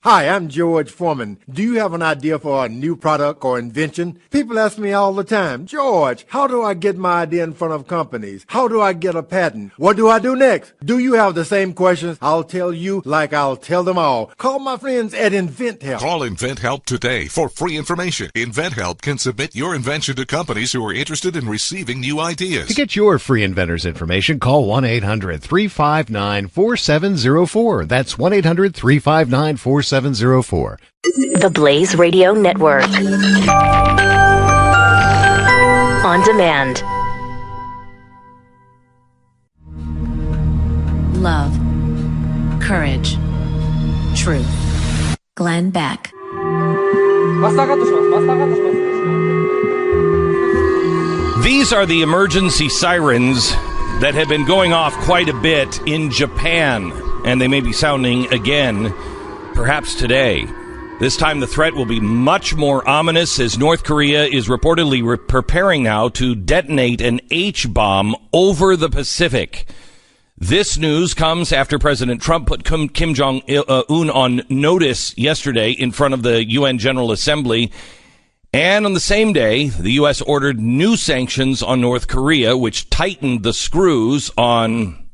Hi, I'm George Foreman. Do you have an idea for a new product or invention? People ask me all the time, George, how do I get my idea in front of companies? How do I get a patent? What do I do next? Do you have the same questions? I'll tell you like I'll tell them all. Call my friends at InventHelp. Call InventHelp today for free information. InventHelp can submit your invention to companies who are interested in receiving new ideas. To get your free inventor's information, call 1-800-359-4704. That's 1-800-359-4704. The Blaze Radio Network. On demand. Love. Courage. Truth. Glenn Beck. These are the emergency sirens that have been going off quite a bit in Japan, and they may be sounding again perhaps today. This time the threat will be much more ominous as North Korea is reportedly preparing now to detonate an H-bomb over the Pacific. This news comes after President Trump put Kim Jong-un on notice yesterday in front of the UN General Assembly. And on the same day, the U.S. ordered new sanctions on North Korea, which tightened the screws on,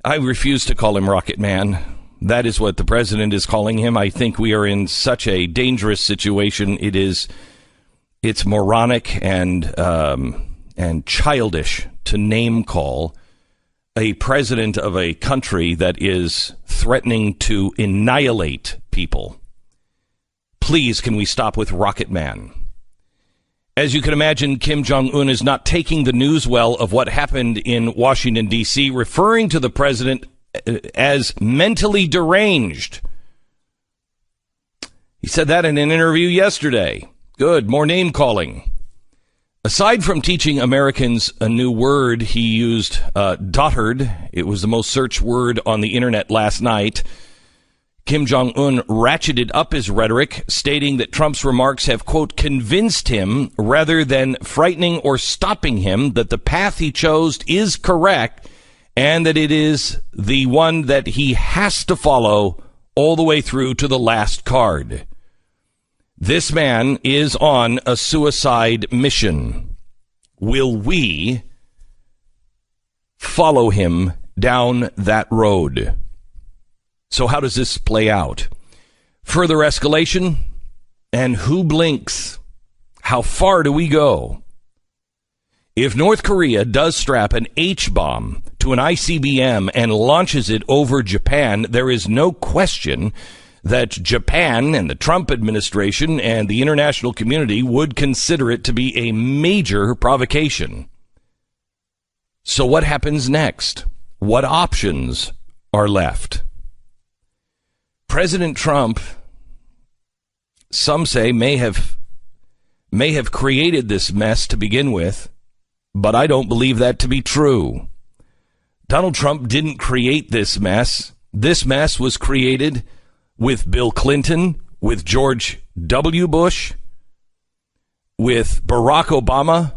I refuse to call him Rocket Man. That is what the president is calling him. I think we are in such a dangerous situation. It's moronic and childish to name call a president of a country that is threatening to annihilate people. Please, can we stop with Rocket Man? As you can imagine, Kim Jong-un is not taking the news well of what happened in Washington, D.C., referring to the president as mentally deranged. He said that in an interview yesterday. Good, more name calling. Aside from teaching Americans a new word, he used dotard. It was the most searched word on the internet last night. Kim Jong-un ratcheted up his rhetoric, stating that Trump's remarks have, quote, convinced him rather than frightening or stopping him that the path he chose is correct and that it is the one that he has to follow all the way through to the last card. This man is on a suicide mission. Will we follow him down that road? So how does this play out? Further escalation? And who blinks? How far do we go? If North Korea does strap an H-bomb to an ICBM and launches it over Japan, there is no question that Japan and the Trump administration and the international community would consider it to be a major provocation. So what happens next? What options are left? President Trump, some say, may have created this mess to begin with, but I don't believe that to be true. Donald Trump didn't create this mess. This mess was created with Bill Clinton, with George W. Bush, with Barack Obama,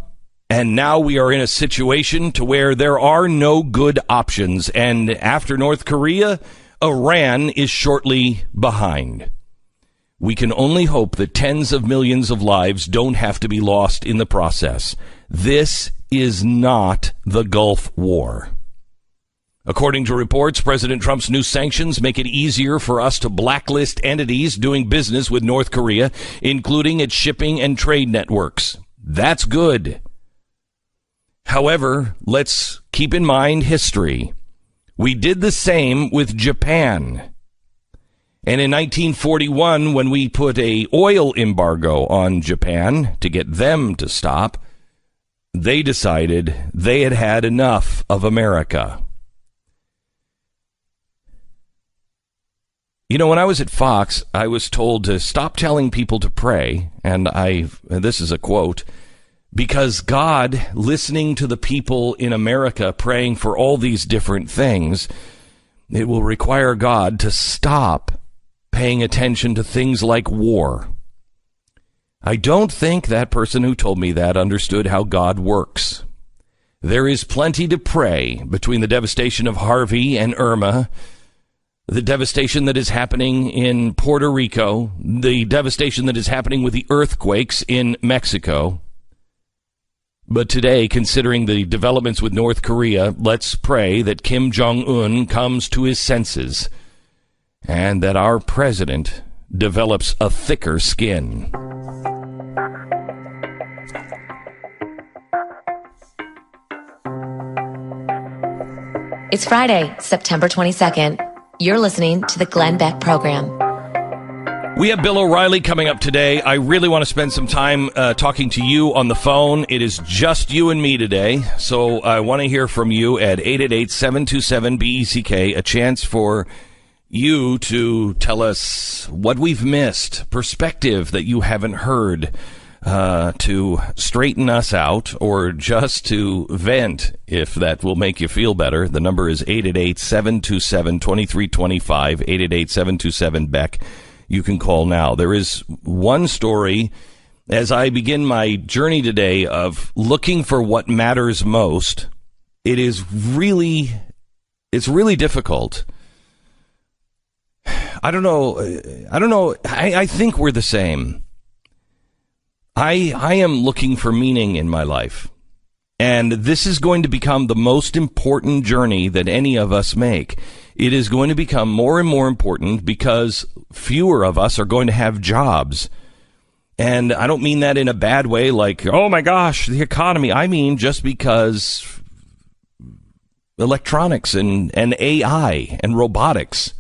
and now we are in a situation to where there are no good options. And after North Korea, Iran is shortly behind. We can only hope that tens of millions of lives don't have to be lost in the process. This is not the Gulf War. According to reports, President Trump's new sanctions make it easier for us to blacklist entities doing business with North Korea, including its shipping and trade networks. That's good. However, let's keep in mind history. We did the same with Japan. And in 1941, when we put an oil embargo on Japan to get them to stop, they decided they had had enough of America. You know, when I was at Fox, I was told to stop telling people to pray, and this is a quote, because God, listening to the people in America praying for all these different things, it will require God to stop paying attention to things like war. I don't think that person who told me that understood how God works. There is plenty to pray between the devastation of Harvey and Irma, the devastation that is happening in Puerto Rico, the devastation that is happening with the earthquakes in Mexico. But today, considering the developments with North Korea, let's pray that Kim Jong-un comes to his senses and that our president develops a thicker skin. It's Friday, September 22nd. You're listening to the Glenn Beck Program. We have Bill O'Reilly coming up today. I really want to spend some time talking to you on the phone. It is just you and me today, so I want to hear from you at 888-727-BECK, a chance for you to tell us what we've missed, perspective that you haven't heard, to straighten us out, or just to vent, if that will make you feel better. The number is 888-727-2325, 888-727-BECK. You can call now. There is one story, as I begin my journey today of looking for what matters most. It's really difficult. I don't know. I think we're the same. I am looking for meaning in my life. And this is going to become the most important journey that any of us make. It is going to become more and more important because fewer of us are going to have jobs. And I don't mean that in a bad way, like, oh my gosh, the economy. I mean just because electronics and AI and robotics.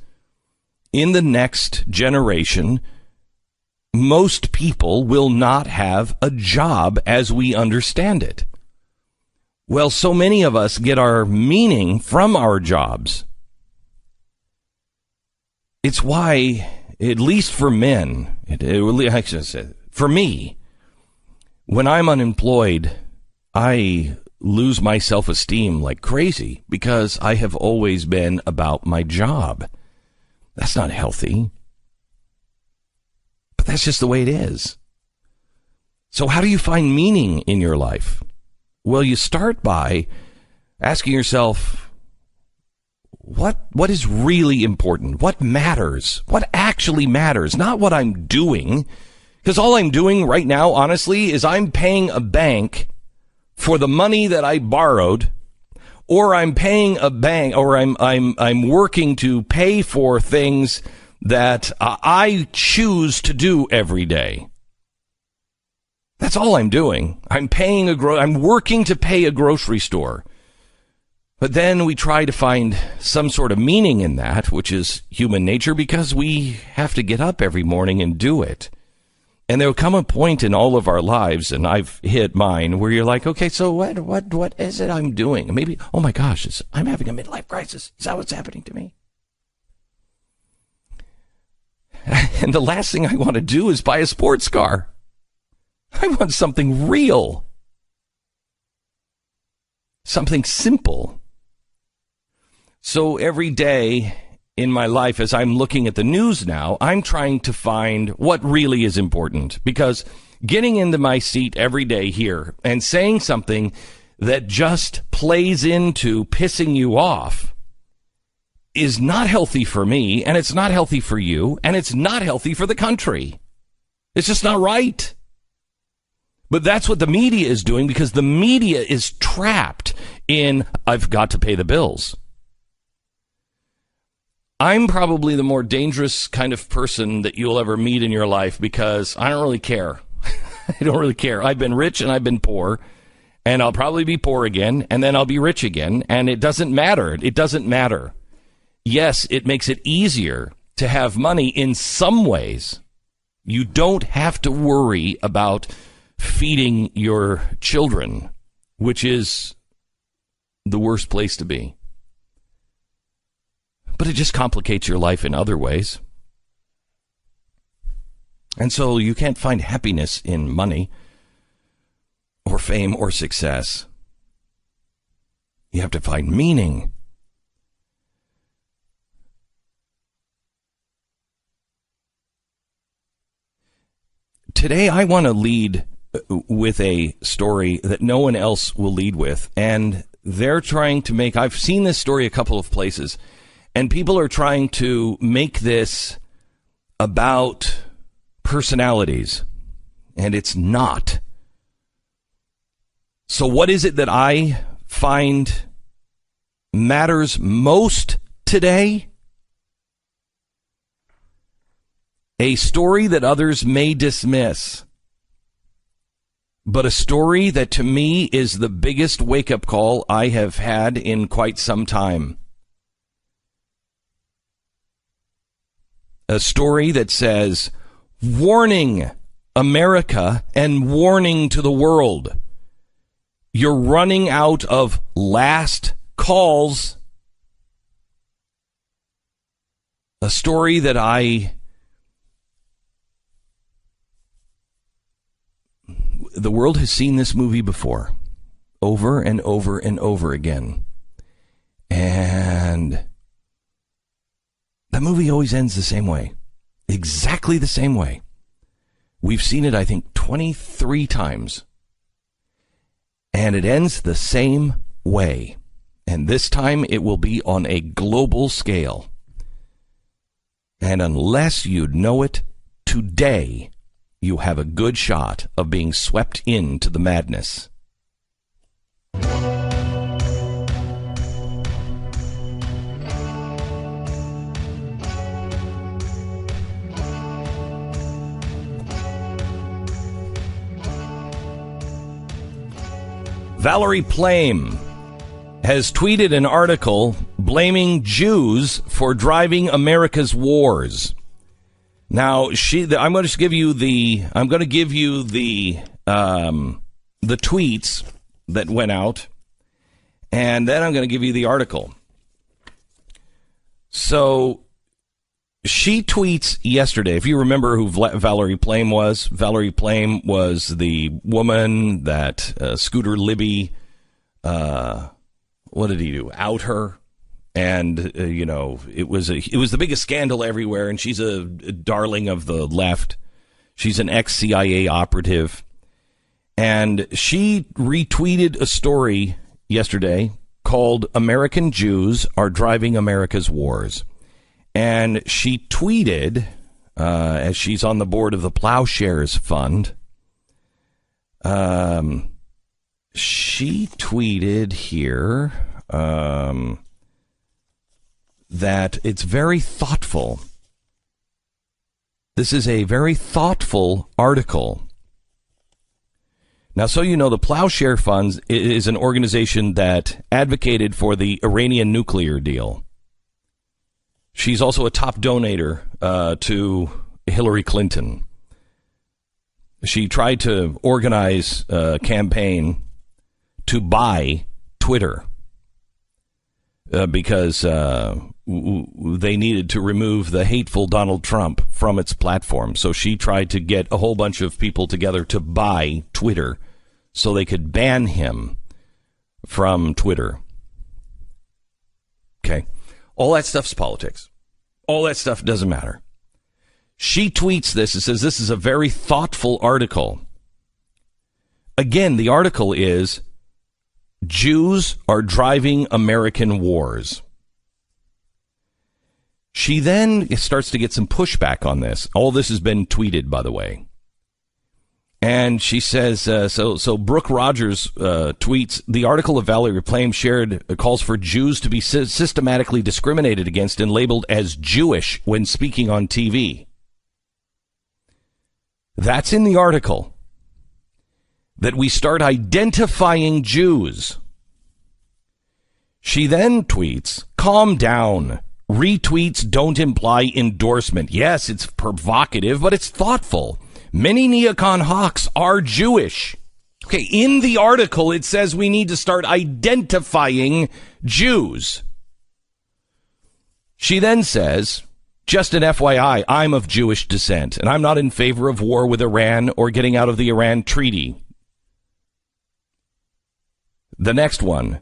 In the next generation, most people will not have a job as we understand it. Well, so many of us get our meaning from our jobs. It's why, at least for men, for me, when I'm unemployed, I lose my self-esteem like crazy because I have always been about my job. That's not healthy. But that's just the way it is. So how do you find meaning in your life? Well, you start by asking yourself, what is really important? What matters? What actually matters? Not what I'm doing. Because all I'm doing right now, honestly, is I'm paying a bank for the money that I borrowed, or I'm paying a bank, or I'm working to pay for things that I choose to do every day. That's all I'm doing. I'm working to pay a grocery store. But then we try to find some sort of meaning in that, which is human nature, because we have to get up every morning and do it. And there'll come a point in all of our lives, and I've hit mine, where you're like, okay, so what is it I'm doing? Maybe, oh my gosh, I'm having a midlife crisis. Is that what's happening to me? And the last thing I want to do is buy a sports car. I want something real. Something simple. So every day in my life, as I'm looking at the news now, I'm trying to find what really is important. Because getting into my seat every day here and saying something that just plays into pissing you off is not healthy for me, and it's not healthy for you, and it's not healthy for the country. It's just not right. But that's what the media is doing, because the media is trapped in, I've got to pay the bills. I'm probably the more dangerous kind of person that you'll ever meet in your life, because I don't really care. I don't really care. I've been rich and I've been poor, and I'll probably be poor again, and then I'll be rich again, and it doesn't matter. It doesn't matter. Yes, it makes it easier to have money in some ways. You don't have to worry about feeding your children, which is the worst place to be. But it just complicates your life in other ways. And so you can't find happiness in money or fame or success. You have to find meaning. Today, I want to lead with a story that no one else will lead with. And they're trying to make, I've seen this story a couple of places, And people are trying to make this about personalities, and it's not. So what is it that I find matters most today? A story that others may dismiss, but a story that to me is the biggest wake-up call I have had in quite some time. A story that says, warning America and warning to the world. You're running out of last calls. A story that the world has seen this movie before, over and over and over again. And that movie always ends the same way. Exactly the same way. We've seen it, I think, 23 times. And it ends the same way. And this time it will be on a global scale. And unless you know it today, you have a good shot of being swept into the madness. Valerie Plame has tweeted an article blaming Jews for driving America's wars. Now, I'm going to give you the tweets that went out, and then I'm going to give you the article. So she tweets yesterday. If you remember who Valerie Plame was the woman that Scooter Libby, what did he do? Out her. And, it was the biggest scandal everywhere, and she's a darling of the left. She's an ex-CIA operative. And she retweeted a story yesterday called American Jews Are Driving America's Wars. And she tweeted, as she's on the board of the Plowshares Fund, she tweeted here that it's very thoughtful. This is a very thoughtful article. Now, so you know, the Plowshare Fund is an organization that advocated for the Iranian nuclear deal. She's also a top donator to Hillary Clinton. She tried to organize a campaign to buy Twitter because they needed to remove the hateful Donald Trump from its platform. So she tried to get a whole bunch of people together to buy Twitter so they could ban him from Twitter. Okay. All that stuff's politics. All that stuff doesn't matter. She tweets this. It says, this is a very thoughtful article. Again, the article is, Jews are driving American wars. She then starts to get some pushback on this. All this has been tweeted, by the way. And she says, so Brooke Rogers tweets, the article of Valerie Plame shared calls for Jews to be systematically discriminated against and labeled as Jewish when speaking on TV. That's in the article. That we start identifying Jews. She then tweets, calm down. Retweets don't imply endorsement. Yes, it's provocative, but it's thoughtful. Many neocon hawks are Jewish. Okay, in the article, it says we need to start identifying Jews. She then says, just an FYI, I'm of Jewish descent, and I'm not in favor of war with Iran or getting out of the Iran treaty. The next one.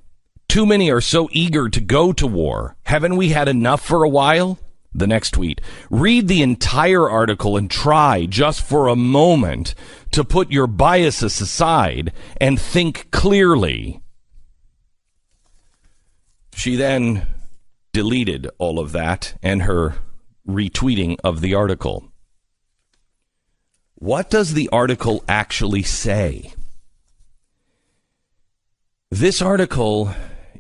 Too many are so eager to go to war. Haven't we had enough for a while? The next tweet. Read the entire article and try, just for a moment, to put your biases aside and think clearly. She then deleted all of that and her retweeting of the article. What does the article actually say? This article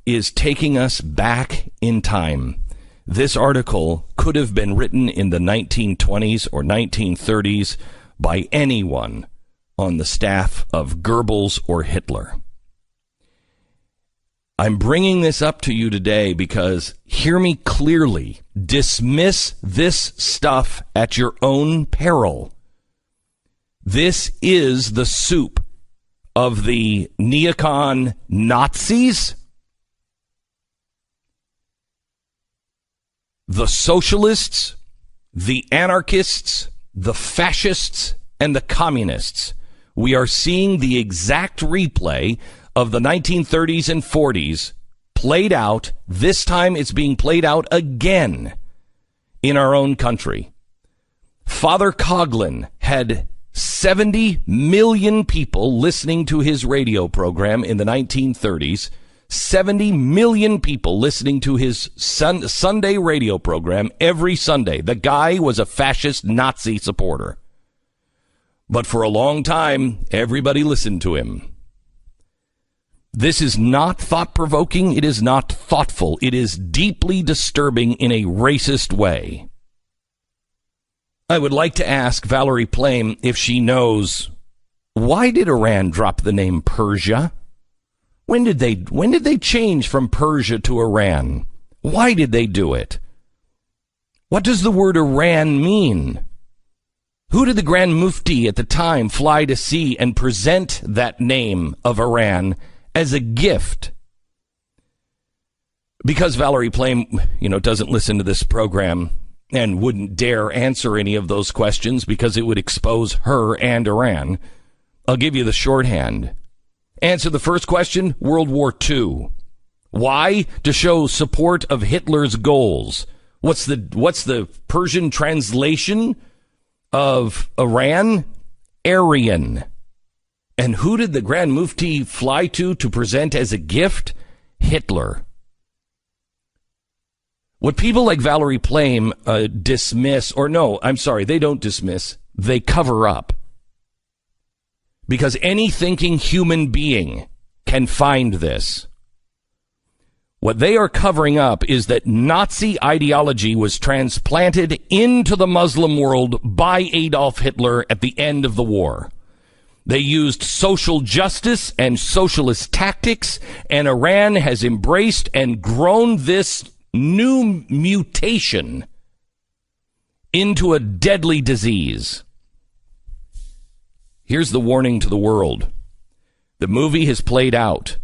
is taking us back in time. This article could have been written in the 1920s or 1930s by anyone on the staff of Goebbels or Hitler. I'm bringing this up to you today because, hear me clearly, dismiss this stuff at your own peril. This is the soup of the neocon Nazis, the socialists, the anarchists, the fascists, and the communists. We are seeing the exact replay of the 1930s and 40s played out. This time it's being played out again in our own country. Father Coughlin had 70 million people listening to his radio program in the 1930s. 70 million people listening to his Sunday radio program every Sunday. The guy was a fascist Nazi supporter. But for a long time, everybody listened to him. This is not thought-provoking. It is not thoughtful. It is deeply disturbing in a racist way. I would like to ask Valerie Plame if she knows, why did Iran drop the name Persia? When did they change from Persia to Iran? Why did they do it? What does the word Iran mean? Who did the Grand Mufti at the time fly to see and present that name of Iran as a gift? Because Valerie Plame, doesn't listen to this program and wouldn't dare answer any of those questions because it would expose her and Iran, I'll give you the shorthand. Answer the first question, World War II. Why? To show support of Hitler's goals. What's the Persian translation of Iran? Aryan. And who did the Grand Mufti fly to present as a gift? Hitler. What people like Valerie Plame dismiss, or no, I'm sorry, they don't dismiss, they cover up. Because any thinking human being can find this. What they are covering up is that Nazi ideology was transplanted into the Muslim world by Adolf Hitler at the end of the war. They used social justice and socialist tactics, and Iran has embraced and grown this new mutation into a deadly disease. Here's the warning to the world. The movie has played out.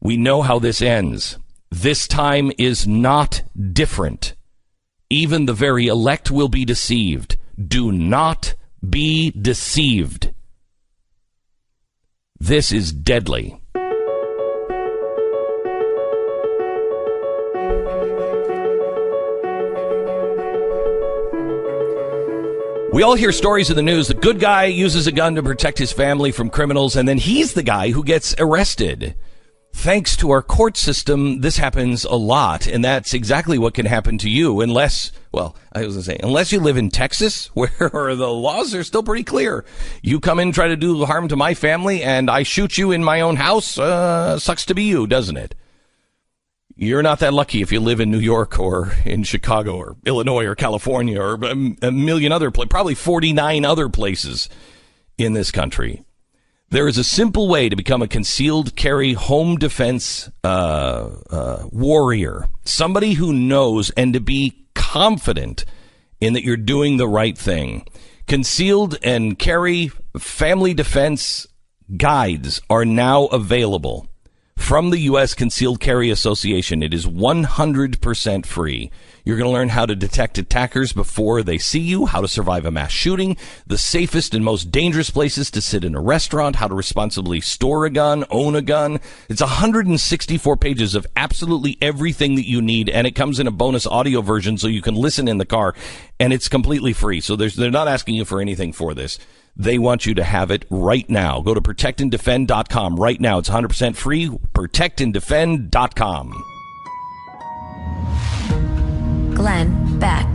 We know how this ends. This time is not different. Even the very elect will be deceived. Do not be deceived. This is deadly. We all hear stories in the news. The good guy uses a gun to protect his family from criminals, and then he's the guy who gets arrested. Thanks to our court system, this happens a lot, and that's exactly what can happen to you unless you live in Texas, where the laws are still pretty clear. You come in, try to do harm to my family, and I shoot you in my own house. Sucks to be you, doesn't it? You're not that lucky if you live in New York or in Chicago or Illinois or California or a million other places, probably 49 other places in this country. There is a simple way to become a concealed carry home defense warrior, somebody who knows, and to be confident in that you're doing the right thing. Concealed and carry family defense guides are now available from the U.S. Concealed Carry Association. It is 100% free. You're going to learn how to detect attackers before they see you, how to survive a mass shooting, the safest and most dangerous places to sit in a restaurant, how to responsibly store a gun, own a gun. It's 164 pages of absolutely everything that you need, and it comes in a bonus audio version so you can listen in the car, and it's completely free. So they're not asking you for anything for this. They want you to have it right now. Go to protectanddefend.com right now. It's 100% free. Protectanddefend.com. Glenn Beck.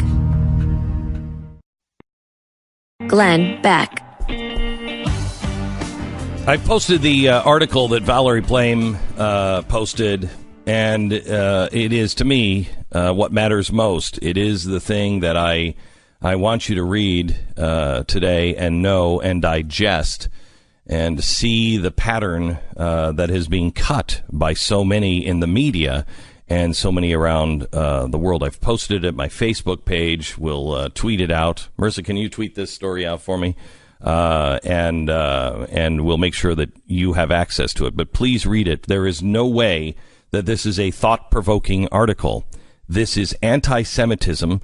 Glenn Beck. I posted the article that Valerie Plame posted, and it is, to me, what matters most. It is the thing that I want you to read today and know and digest and see the pattern that is being cut by so many in the media and so many around the world. I've posted it at my Facebook page. We'll tweet it out. Marissa, can you tweet this story out for me? And we'll make sure that you have access to it. But please read it. There is no way that this is a thought-provoking article. This is anti-Semitism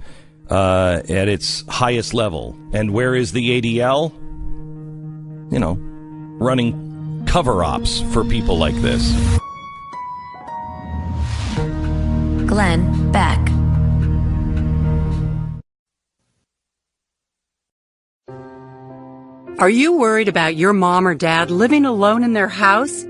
at its highest level. And where is the ADL? You know, running cover-ops for people like this. Glenn Beck. Are you worried about your mom or dad living alone in their house?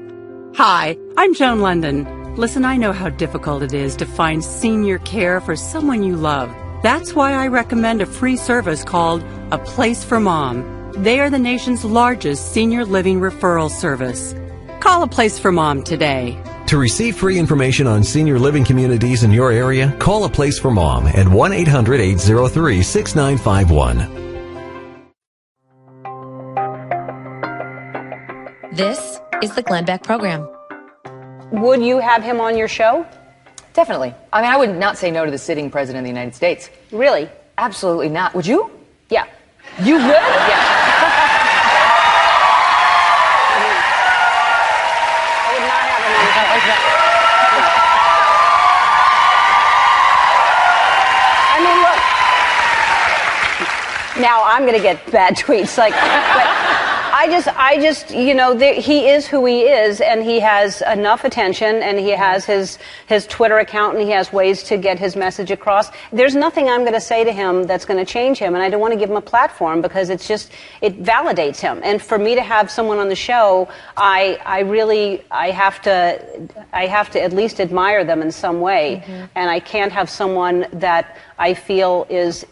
Hi, I'm Joan London. Listen, I know how difficult it is to find senior care for someone you love. That's why I recommend a free service called A Place for Mom. They are the nation's largest senior living referral service. Call A Place for Mom today. To receive free information on senior living communities in your area, call A Place for Mom at 1-800-803-6951. This is the Glenn Beck Program. Would you have him on your show? Definitely. I mean, I would not say no to the sitting president of the United States. Really? Absolutely not. Would you? Yeah. You would? Yeah. I would not have him on the show. I mean, look. Now I'm going to get bad tweets. Like, I just, you know, he is who he is, and he has enough attention, and he has his Twitter account, and he has ways to get his message across. There's nothing I'm going to say to him that's going to change him, and I don't want to give him a platform because it validates him. And for me to have someone on the show, I have to at least admire them in some way, and I can't have someone that I feel is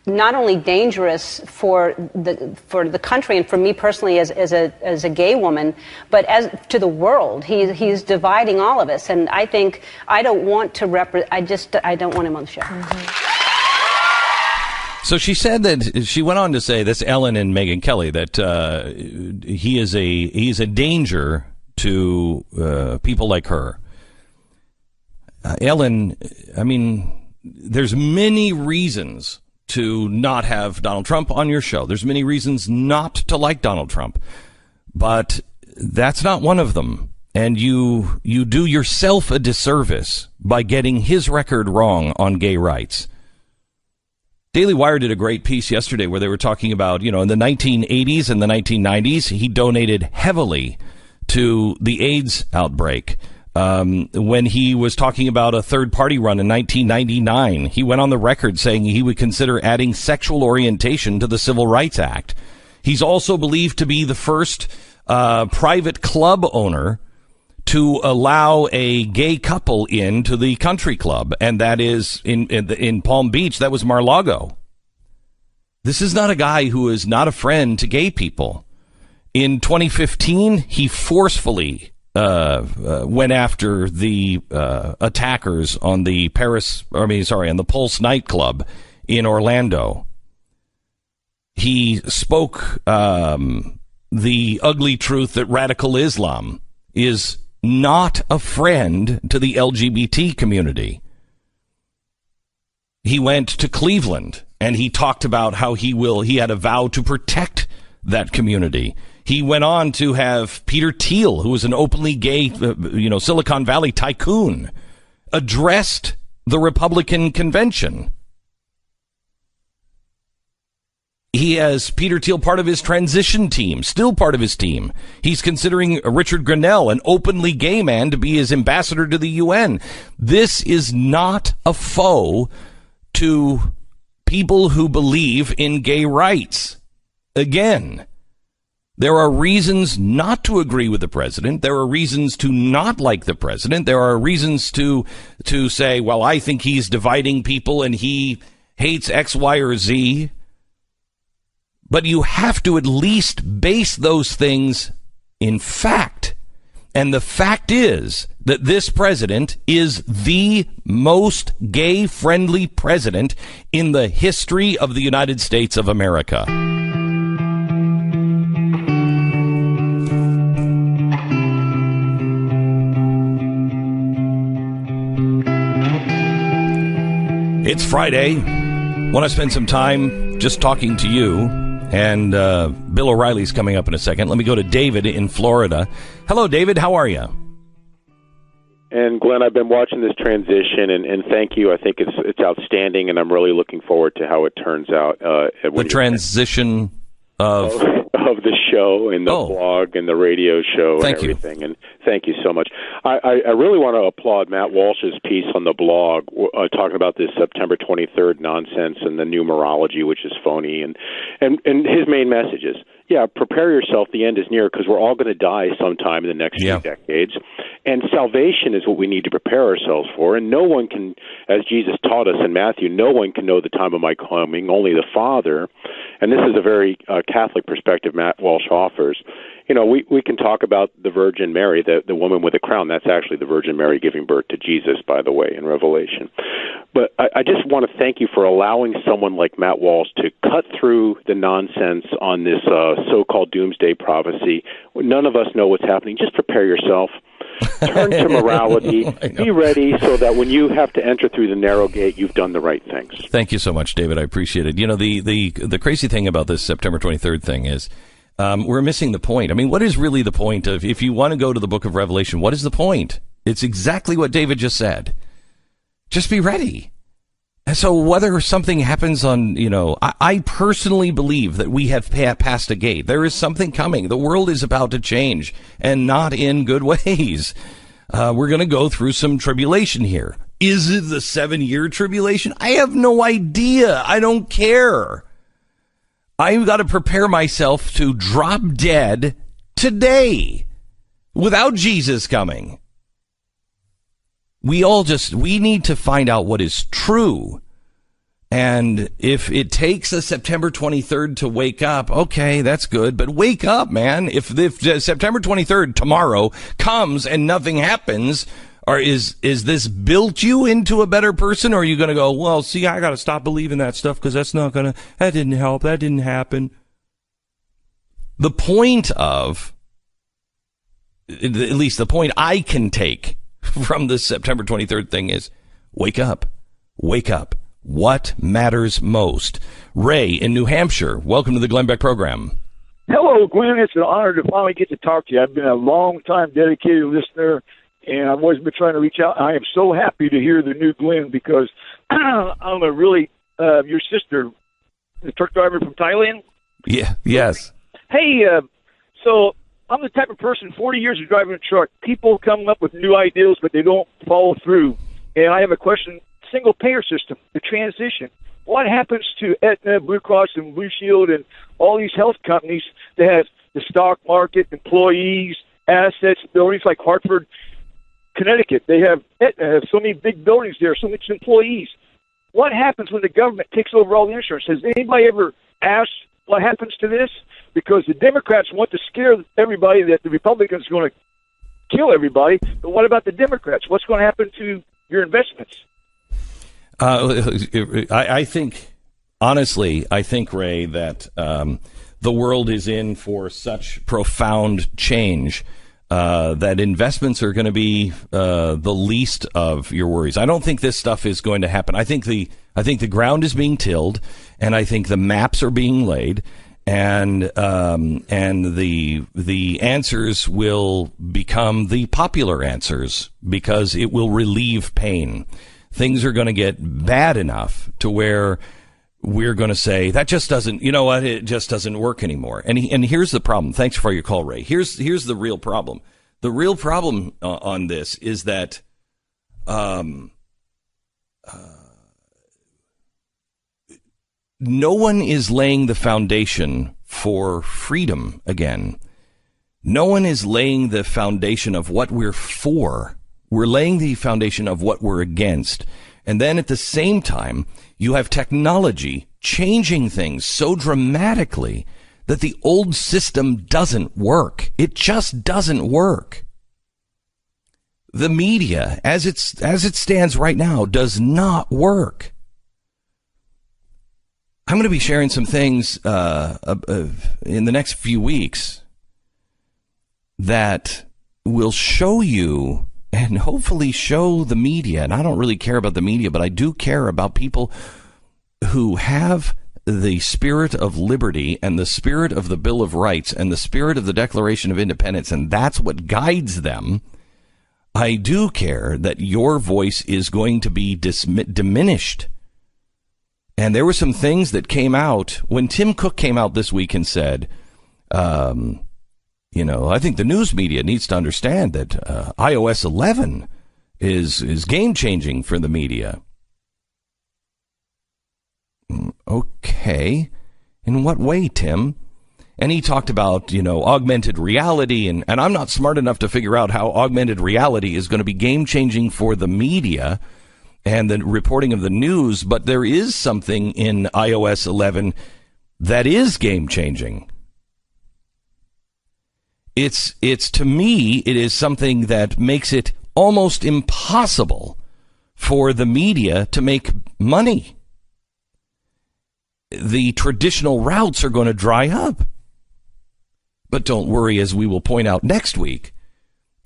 not only dangerous for the country and for me personally as a gay woman, but as to the world. He's dividing all of us, and I think I don't want to I don't want him on the show. So she said that she went on to say, this Ellen and Megyn Kelly, that he's a danger to people like her. Ellen, I mean, there's many reasons to not have Donald Trump on your show. There's many reasons not to like Donald Trump, but that's not one of them. And you do yourself a disservice by getting his record wrong on gay rights. Daily Wire did a great piece yesterday where they were talking about, you know, in the 1980s and the 1990s, he donated heavily to the AIDS outbreak. When he was talking about a third-party run in 1999, he went on the record saying he would consider adding sexual orientation to the Civil Rights Act. He's also believed to be the first private club owner to allow a gay couple into the country club, and that is in Palm Beach. That was Mar-a-Lago. This is not a guy who is not a friend to gay people. In 2015, he forcefully went after the attackers on the on the Pulse nightclub in Orlando. He spoke the ugly truth that radical Islam is not a friend to the LGBT community. He went to Cleveland and he talked about how he had a vow to protect that community. He went on to have Peter Thiel, who was an openly gay, Silicon Valley tycoon, addressed the Republican convention. He has Peter Thiel part of his transition team, still part of his team. He's considering Richard Grenell, an openly gay man, to be his ambassador to the UN. This is not a foe to people who believe in gay rights. Again, There are reasons not to agree with the president. There are reasons to not like the president. There are reasons to say, well, I think he's dividing people and he hates X, Y, or Z. But you have to at least base those things in fact. And the fact is that this president is the most gay-friendly president in the history of the United States of America. It's Friday. Want to spend some time just talking to you. And Bill O'Reilly's coming up in a second. Let me go to David in Florida. Hello, David. How are you? And Glenn, I've been watching this transition, and thank you. I think it's outstanding, and I'm really looking forward to how it turns out. The transition of the show and the blog and the radio show and everything. And thank you so much. I really want to applaud Matt Walsh's piece on the blog talking about this September 23rd nonsense and the numerology, which is phony, and his main messages. Yeah, prepare yourself. The end is near because we're all going to die sometime in the next few decades. And salvation is what we need to prepare ourselves for. And no one can, as Jesus taught us in Matthew, no one can know the time of my coming, only the Father. And this is a very Catholic perspective Matt Walsh offers. You know, we can talk about the Virgin Mary, the woman with a crown. That's actually the Virgin Mary giving birth to Jesus, by the way, in Revelation. But I just want to thank you for allowing someone like Matt Walsh to cut through the nonsense on this so-called doomsday prophecy. None of us know what's happening. Just prepare yourself. Turn to morality. Be ready so that when you have to enter through the narrow gate, you've done the right things. Thank you so much, David. I appreciate it. You know, the crazy thing about this September 23rd thing is we're missing the point. I mean, what is really the point of, if you want to go to the book of Revelation, what is the point? It's exactly what David just said. Just be ready. And so whether something happens on, you know, I personally believe that we have passed a gate. There is something coming. The world is about to change, and not in good ways. We're going to go through some tribulation here. Is it the 7-year tribulation? I have no idea. I don't care. I've got to prepare myself to drop dead today without Jesus coming. We need to find out what is true. And if it takes a September 23rd to wake up, okay, that's good. But wake up, man. If September 23rd tomorrow comes and nothing happens, or is this built you into a better person? Or are you going to go, well, see, I got to stop believing that stuff because that didn't help. That didn't happen. The point of, at least the point I can take from the September 23rd thing is, wake up. Wake up. What matters most? Ray in New Hampshire, welcome to the Glenn Beck program. Hello, Glenn. It's an honor to finally get to talk to you. I've been a long-time dedicated listener, and I've always been trying to reach out. I am so happy to hear the new Glenn because I'm a really, your sister, the truck driver from Thailand. Yeah, yes. Hey, so I'm the type of person, 40 years of driving a truck, people come up with new ideas, but they don't follow through. And I have a question, single-payer system, the transition. What happens to Aetna, Blue Cross, and Blue Shield, and all these health companies that have the stock market, employees, assets, buildings like Hartford, Connecticut? They have Aetna, have so many big buildings there, so much employees. What happens when the government takes over all the insurance? Has anybody ever asked what happens to this? Because the Democrats want to scare everybody that the Republicans are going to kill everybody. But what about the Democrats? What's going to happen to your investments? I think, honestly, Ray, that the world is in for such profound change that investments are going to be the least of your worries. I don't think this stuff is going to happen. I think the ground is being tilled, and I think the maps are being laid, and the answers will become the popular answers because it will relieve pain. Things are going to get bad enough to where we're going to say that just doesn't, you know what, it just doesn't work anymore. And here's the problem. Thanks for your call, Ray. Here's the real problem. The real problem on this is that no one is laying the foundation for freedom again. No one is laying the foundation of what we're for. We're laying the foundation of what we're against. And then at the same time, you have technology changing things so dramatically that the old system doesn't work. It just doesn't work. The media, as it stands right now, does not work. I'm going to be sharing some things in the next few weeks that will show you and hopefully show the media. And I don't really care about the media, but I do care about people who have the spirit of liberty and the spirit of the Bill of Rights and the spirit of the Declaration of Independence, and that's what guides them. I do care that your voice is going to be diminished. And there were some things that came out when Tim Cook came out this week and said, I think the news media needs to understand that iOS 11 is game-changing for the media. Okay. In what way, Tim? And he talked about, augmented reality, and I'm not smart enough to figure out how augmented reality is going to be game-changing for the media and the reporting of the news, but there is something in iOS 11 that is game-changing. It's to me, it is something that makes it almost impossible for the media to make money. The traditional routes are going to dry up. But don't worry, as we will point out next week,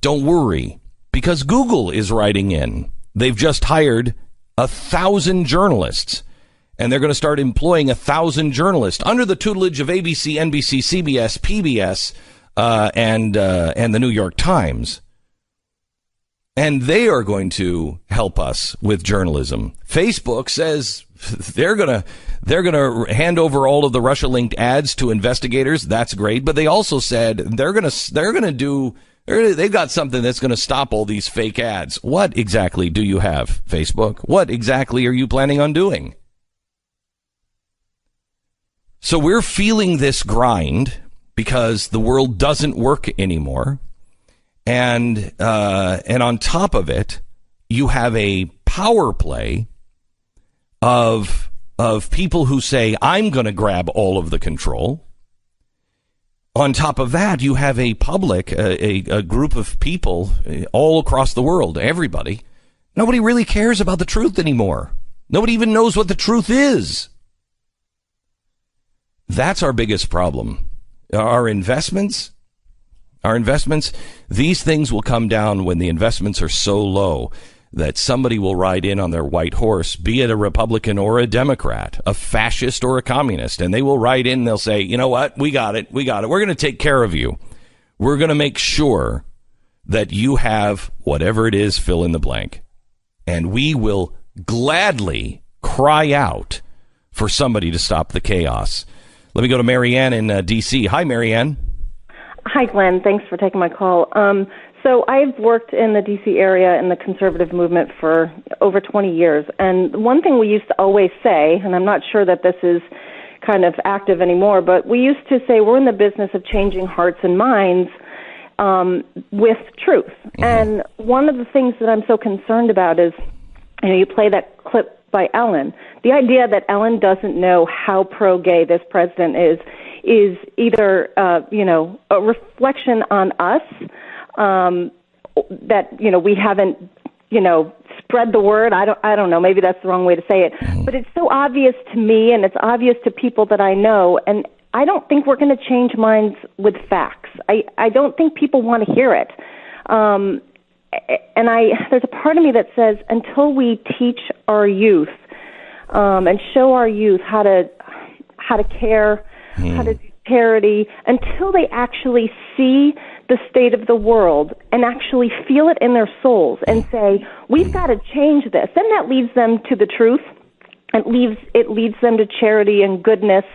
don't worry, because Google is writing in. They've just hired 1,000 journalists, and they're going to start employing 1,000 journalists under the tutelage of ABC, NBC, CBS, PBS, and the New York Times. And they are going to help us with journalism. Facebook says they're going to hand over all of the Russia-linked ads to investigators. That's great. But they also said they've got something that's going to stop all these fake ads. What exactly do you have, Facebook? What exactly are you planning on doing? So we're feeling this grind because the world doesn't work anymore. And on top of it, you have a power play of people who say, I'm going to grab all of the control. On top of that, you have a public, a group of people all across the world, everybody. Nobody really cares about the truth anymore. Nobody even knows what the truth is. That's our biggest problem. Our investments, these things will come down when the investments are so low that somebody will ride in on their white horse, be it a Republican or a Democrat, a fascist or a communist, and they will ride in and they'll say, you know what, we got it. We're going to take care of you. We're going to make sure that you have whatever it is, fill in the blank. And we will gladly cry out for somebody to stop the chaos. Let me go to Marianne in D.C. Hi, Marianne. Hi, Glenn. Thanks for taking my call. So I've worked in the D.C. area in the conservative movement for over 20 years. And one thing we used to always say, and I'm not sure that this is kind of active anymore, but we used to say we're in the business of changing hearts and minds with truth. Mm-hmm. And one of the things that I'm so concerned about is, you play that clip by Ellen. The idea that Ellen doesn't know how pro-gay this president is either, a reflection on us, that, we haven't, spread the word. I don't know. Maybe that's the wrong way to say it. But it's so obvious to me, and it's obvious to people that I know, and I don't think we're going to change minds with facts. I don't think people want to hear it. And there's a part of me that says until we teach our youth and show our youth how to care, how to do charity, until they actually see the state of the world and actually feel it in their souls and say, we've got to change this, then that leads them to the truth. It leads them to charity and goodness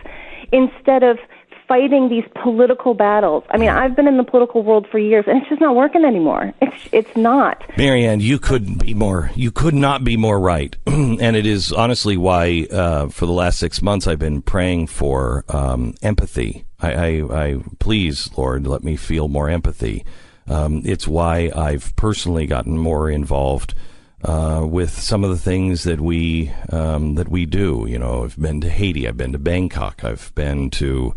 instead of fighting these political battles. I mean, I've been in the political world for years, and it's just not working anymore. It's not. Marianne, you could not be more right. And it is honestly why, for the last 6 months, I've been praying for empathy. I please, Lord, let me feel more empathy. It's why I've personally gotten more involved with some of the things that we do. You know, I've been to Haiti, I've been to Bangkok, I've been to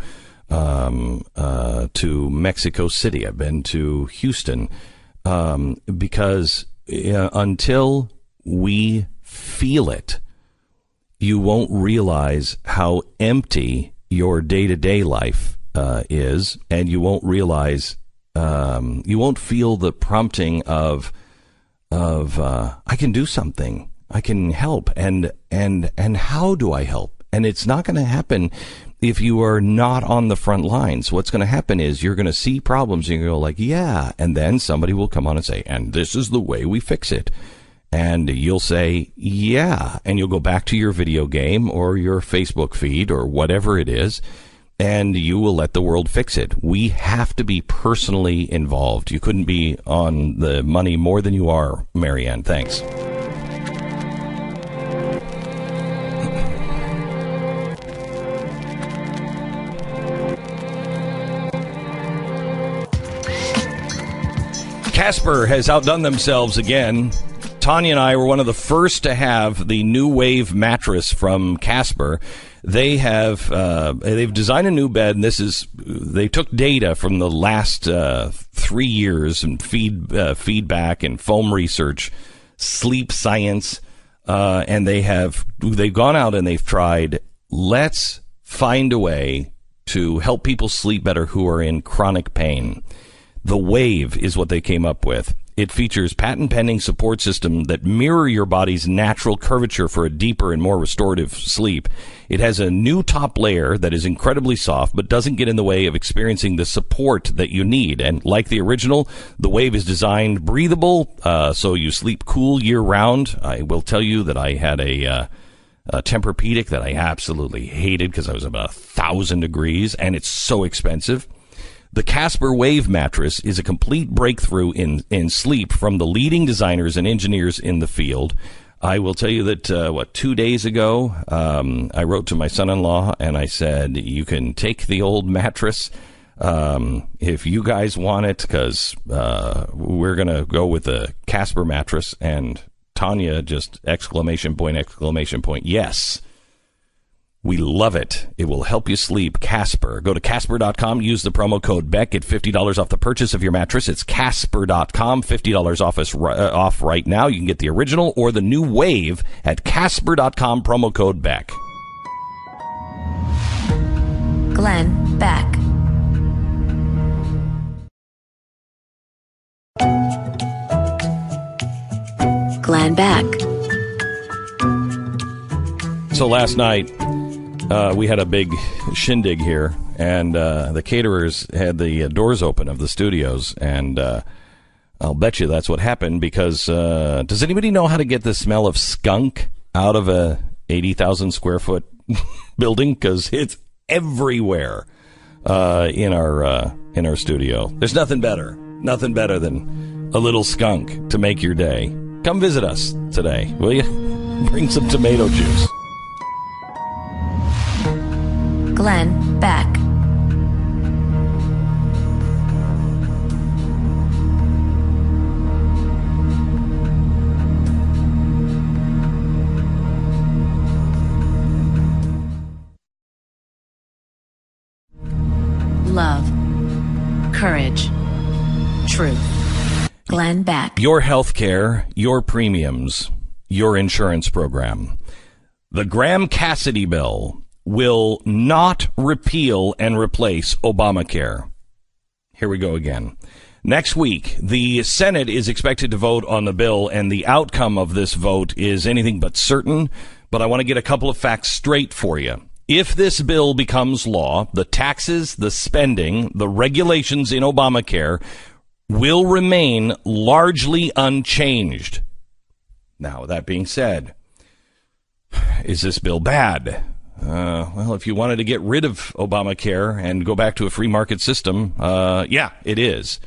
Mexico City, I've been to Houston, because until we feel it, you won't realize how empty your day-to-day life is, and you won't realize, you won't feel the prompting of I can do something, I can help, and how do I help? And it's not going to happen if you are not on the front lines. What's going to happen is you're going to see problems and you go like, yeah, and then somebody will come on and say, and this is the way we fix it. And you'll say, yeah, and you'll go back to your video game or your Facebook feed or whatever it is, and you will let the world fix it. We have to be personally involved. You couldn't be on the money more than you are, Marianne. Thanks. Casper has outdone themselves again. Tanya and I were one of the first to have the new Wave mattress from Casper. They have they've designed a new bed, and they took data from the last 3 years and feedback and foam research, sleep science, and they've gone out and they've tried. Let's find a way to help people sleep better who are in chronic pain. The Wave is what they came up with. It features patent-pending support system that mirror your body's natural curvature for a deeper and more restorative sleep. It has a new top layer that is incredibly soft but doesn't get in the way of experiencing the support that you need. And like the original, the Wave is designed breathable, so you sleep cool year-round. I will tell you that I had a Tempur-Pedic that I absolutely hated because I was about 1,000 degrees, and it's so expensive. The Casper Wave mattress is a complete breakthrough in sleep from the leading designers and engineers in the field. I will tell you that, 2 days ago, I wrote to my son-in-law and I said, you can take the old mattress if you guys want it, because we're going to go with the Casper mattress. And Tanya just exclamation point, yes. We love it. It will help you sleep. Casper. Go to Casper.com. Use the promo code Beck. Get $50 off the purchase of your mattress. It's Casper.com. $50 off right now. You can get the original or the new Wave at Casper.com. Promo code Beck. Glenn Beck. Glenn Beck. So last night, we had a big shindig here, and the caterers had the doors open of the studios, and I'll bet you that's what happened, because does anybody know how to get the smell of skunk out of a 80,000 square foot building? Because it's everywhere in our studio. There's nothing better than a little skunk to make your day. Come visit us today, will you? Bring some tomato juice. Glenn Beck. Love, courage, truth. Glenn Beck. Your health care, your premiums, your insurance program. The Graham Cassidy bill will not repeal and replace Obamacare. Here we go again. Next week, the Senate is expected to vote on the bill, and the outcome of this vote is anything but certain. But I want to get a couple of facts straight for you. If this bill becomes law, the taxes, the spending, the regulations in Obamacare will remain largely unchanged. Now, that being said, is this bill bad? Well, if you wanted to get rid of Obamacare and go back to a free market system, yeah, it is.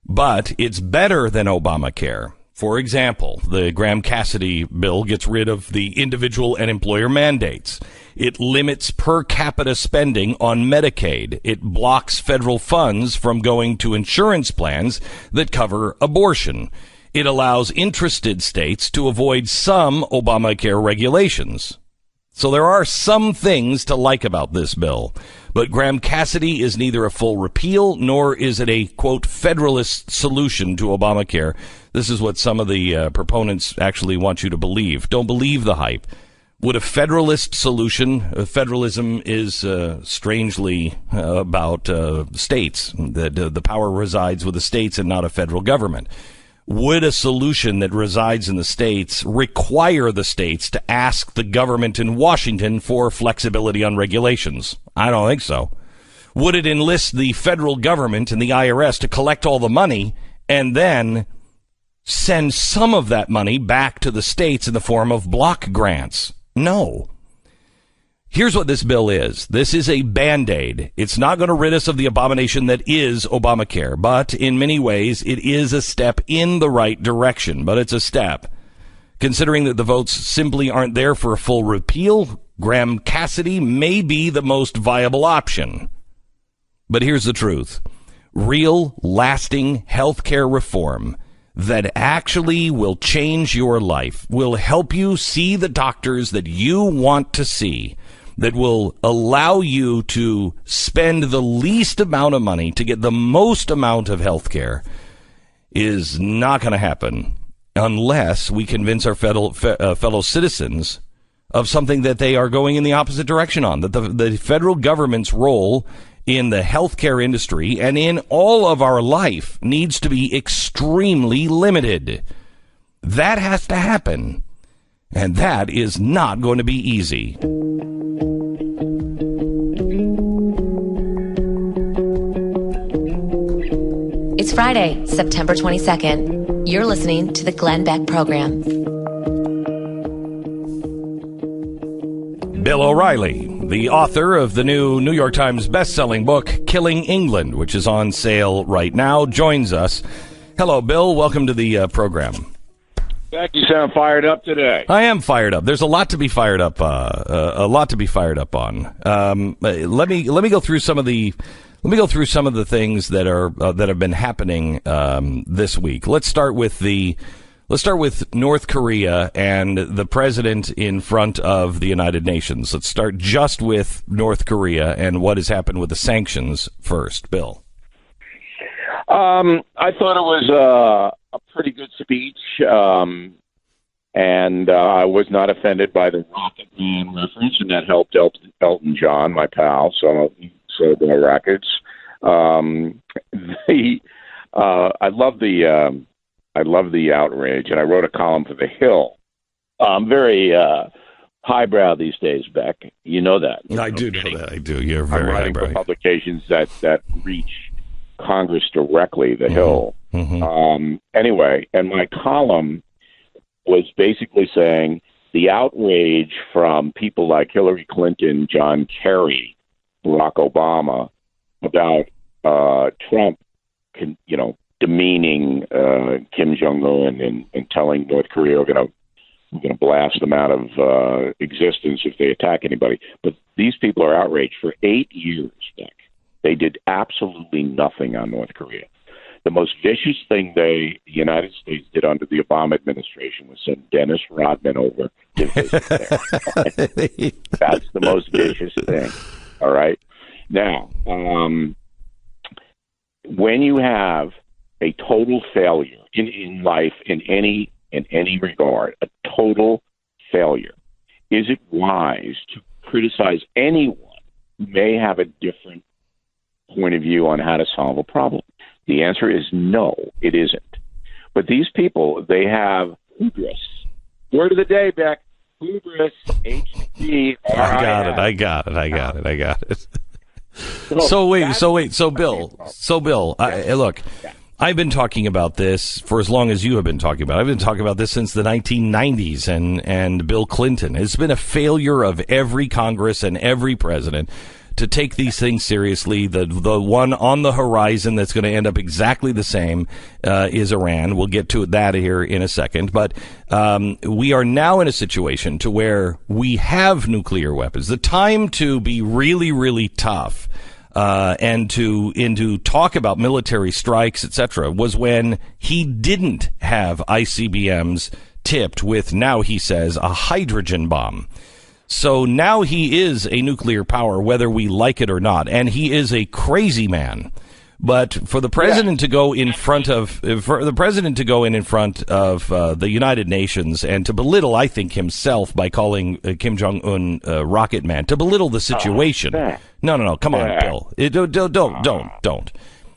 But it's better than Obamacare. For example, the Graham-Cassidy bill gets rid of the individual and employer mandates. It limits per capita spending on Medicaid. It blocks federal funds from going to insurance plans that cover abortion. It allows interested states to avoid some Obamacare regulations. So there are some things to like about this bill. But Graham-Cassidy is neither a full repeal nor is it a, quote, federalist solution to Obamacare. This is what some of the proponents actually want you to believe. Don't believe the hype. Would a federalist solution, federalism is strangely about states, that the power resides with the states and not a federal government. Would a solution that resides in the states require the states to ask the government in Washington for flexibility on regulations? I don't think so. Would it enlist the federal government and the IRS to collect all the money and then send some of that money back to the states in the form of block grants? No. Here's what this bill is. This is a Band-Aid. It's not going to rid us of the abomination that is Obamacare, but in many ways it is a step in the right direction, but it's a step. Considering that the votes simply aren't there for a full repeal, Graham-Cassidy may be the most viable option. But here's the truth. Real, lasting health care reform that actually will change your life, will help you see the doctors that you want to see, that will allow you to spend the least amount of money to get the most amount of health care, is not going to happen unless we convince our fellow citizens of something that they are going in the opposite direction on, that the federal government's role in the healthcare industry and in all of our life needs to be extremely limited. That has to happen, and that is not going to be easy. It's Friday, September 22nd. You're listening to the Glenn Beck Program. Bill O'Reilly, the author of the new New York Times best-selling book, Killing England, which is on sale right now, joins us. Hello, Bill. Welcome to the program. Beck, you sound fired up today. I am fired up. There's a lot to be fired up. A lot to be fired up on. Let me go through some of the. Let me go through some of the things that are that have been happening this week. Let's start with North Korea and the president in front of the United Nations. Let's start just with North Korea and what has happened with the sanctions first. Bill. I thought it was a pretty good speech, and I was not offended by the Rocket Man reference, and that helped Elton John, my pal, so sold my records. I love the outrage, and I wrote a column for The Hill. I'm very highbrow these days, Beck. You know that. I do know that. I do. You're very I'm writing highbrow. for publications that reach Congress directly, The Hill. Mm-hmm. Anyway, and my column was basically saying the outrage from people like Hillary Clinton, John Kerry, Barack Obama about Trump, demeaning Kim Jong-un and telling North Korea we're going to blast them out of existence if they attack anybody. But these people are outraged. For 8 years, Beck, they did absolutely nothing on North Korea. The most vicious thing the United States did under the Obama administration was send Dennis Rodman over to visit there. That's the most vicious thing. All right. Now, when you have a total failure in life, in any regard, a total failure, is it wise to criticize anyone who may have a different point of view on how to solve a problem? The answer is no, it isn't. But these people, they have hubris. Word of the day, Beck. Hubris. HB. I got it. So Bill, look, I've been talking about this for as long as you have been talking about it. I've been talking about this since the 1990s and Bill Clinton. It's been a failure of every Congress and every president to take these things seriously. The one on the horizon that's going to end up exactly the same is Iran. We'll get to that here in a second. But we are now in a situation to where we have nuclear weapons. The time to be really, really tough and to talk about military strikes, etc., was when he didn't have ICBMs tipped with, now he says, a hydrogen bomb. So now he is a nuclear power, whether we like it or not, and he is a crazy man. But for the president to go in front of the United Nations and to belittle, I think, himself by calling Kim Jong-un Rocket Man, to belittle the situation. No, come on, Bill. Don't.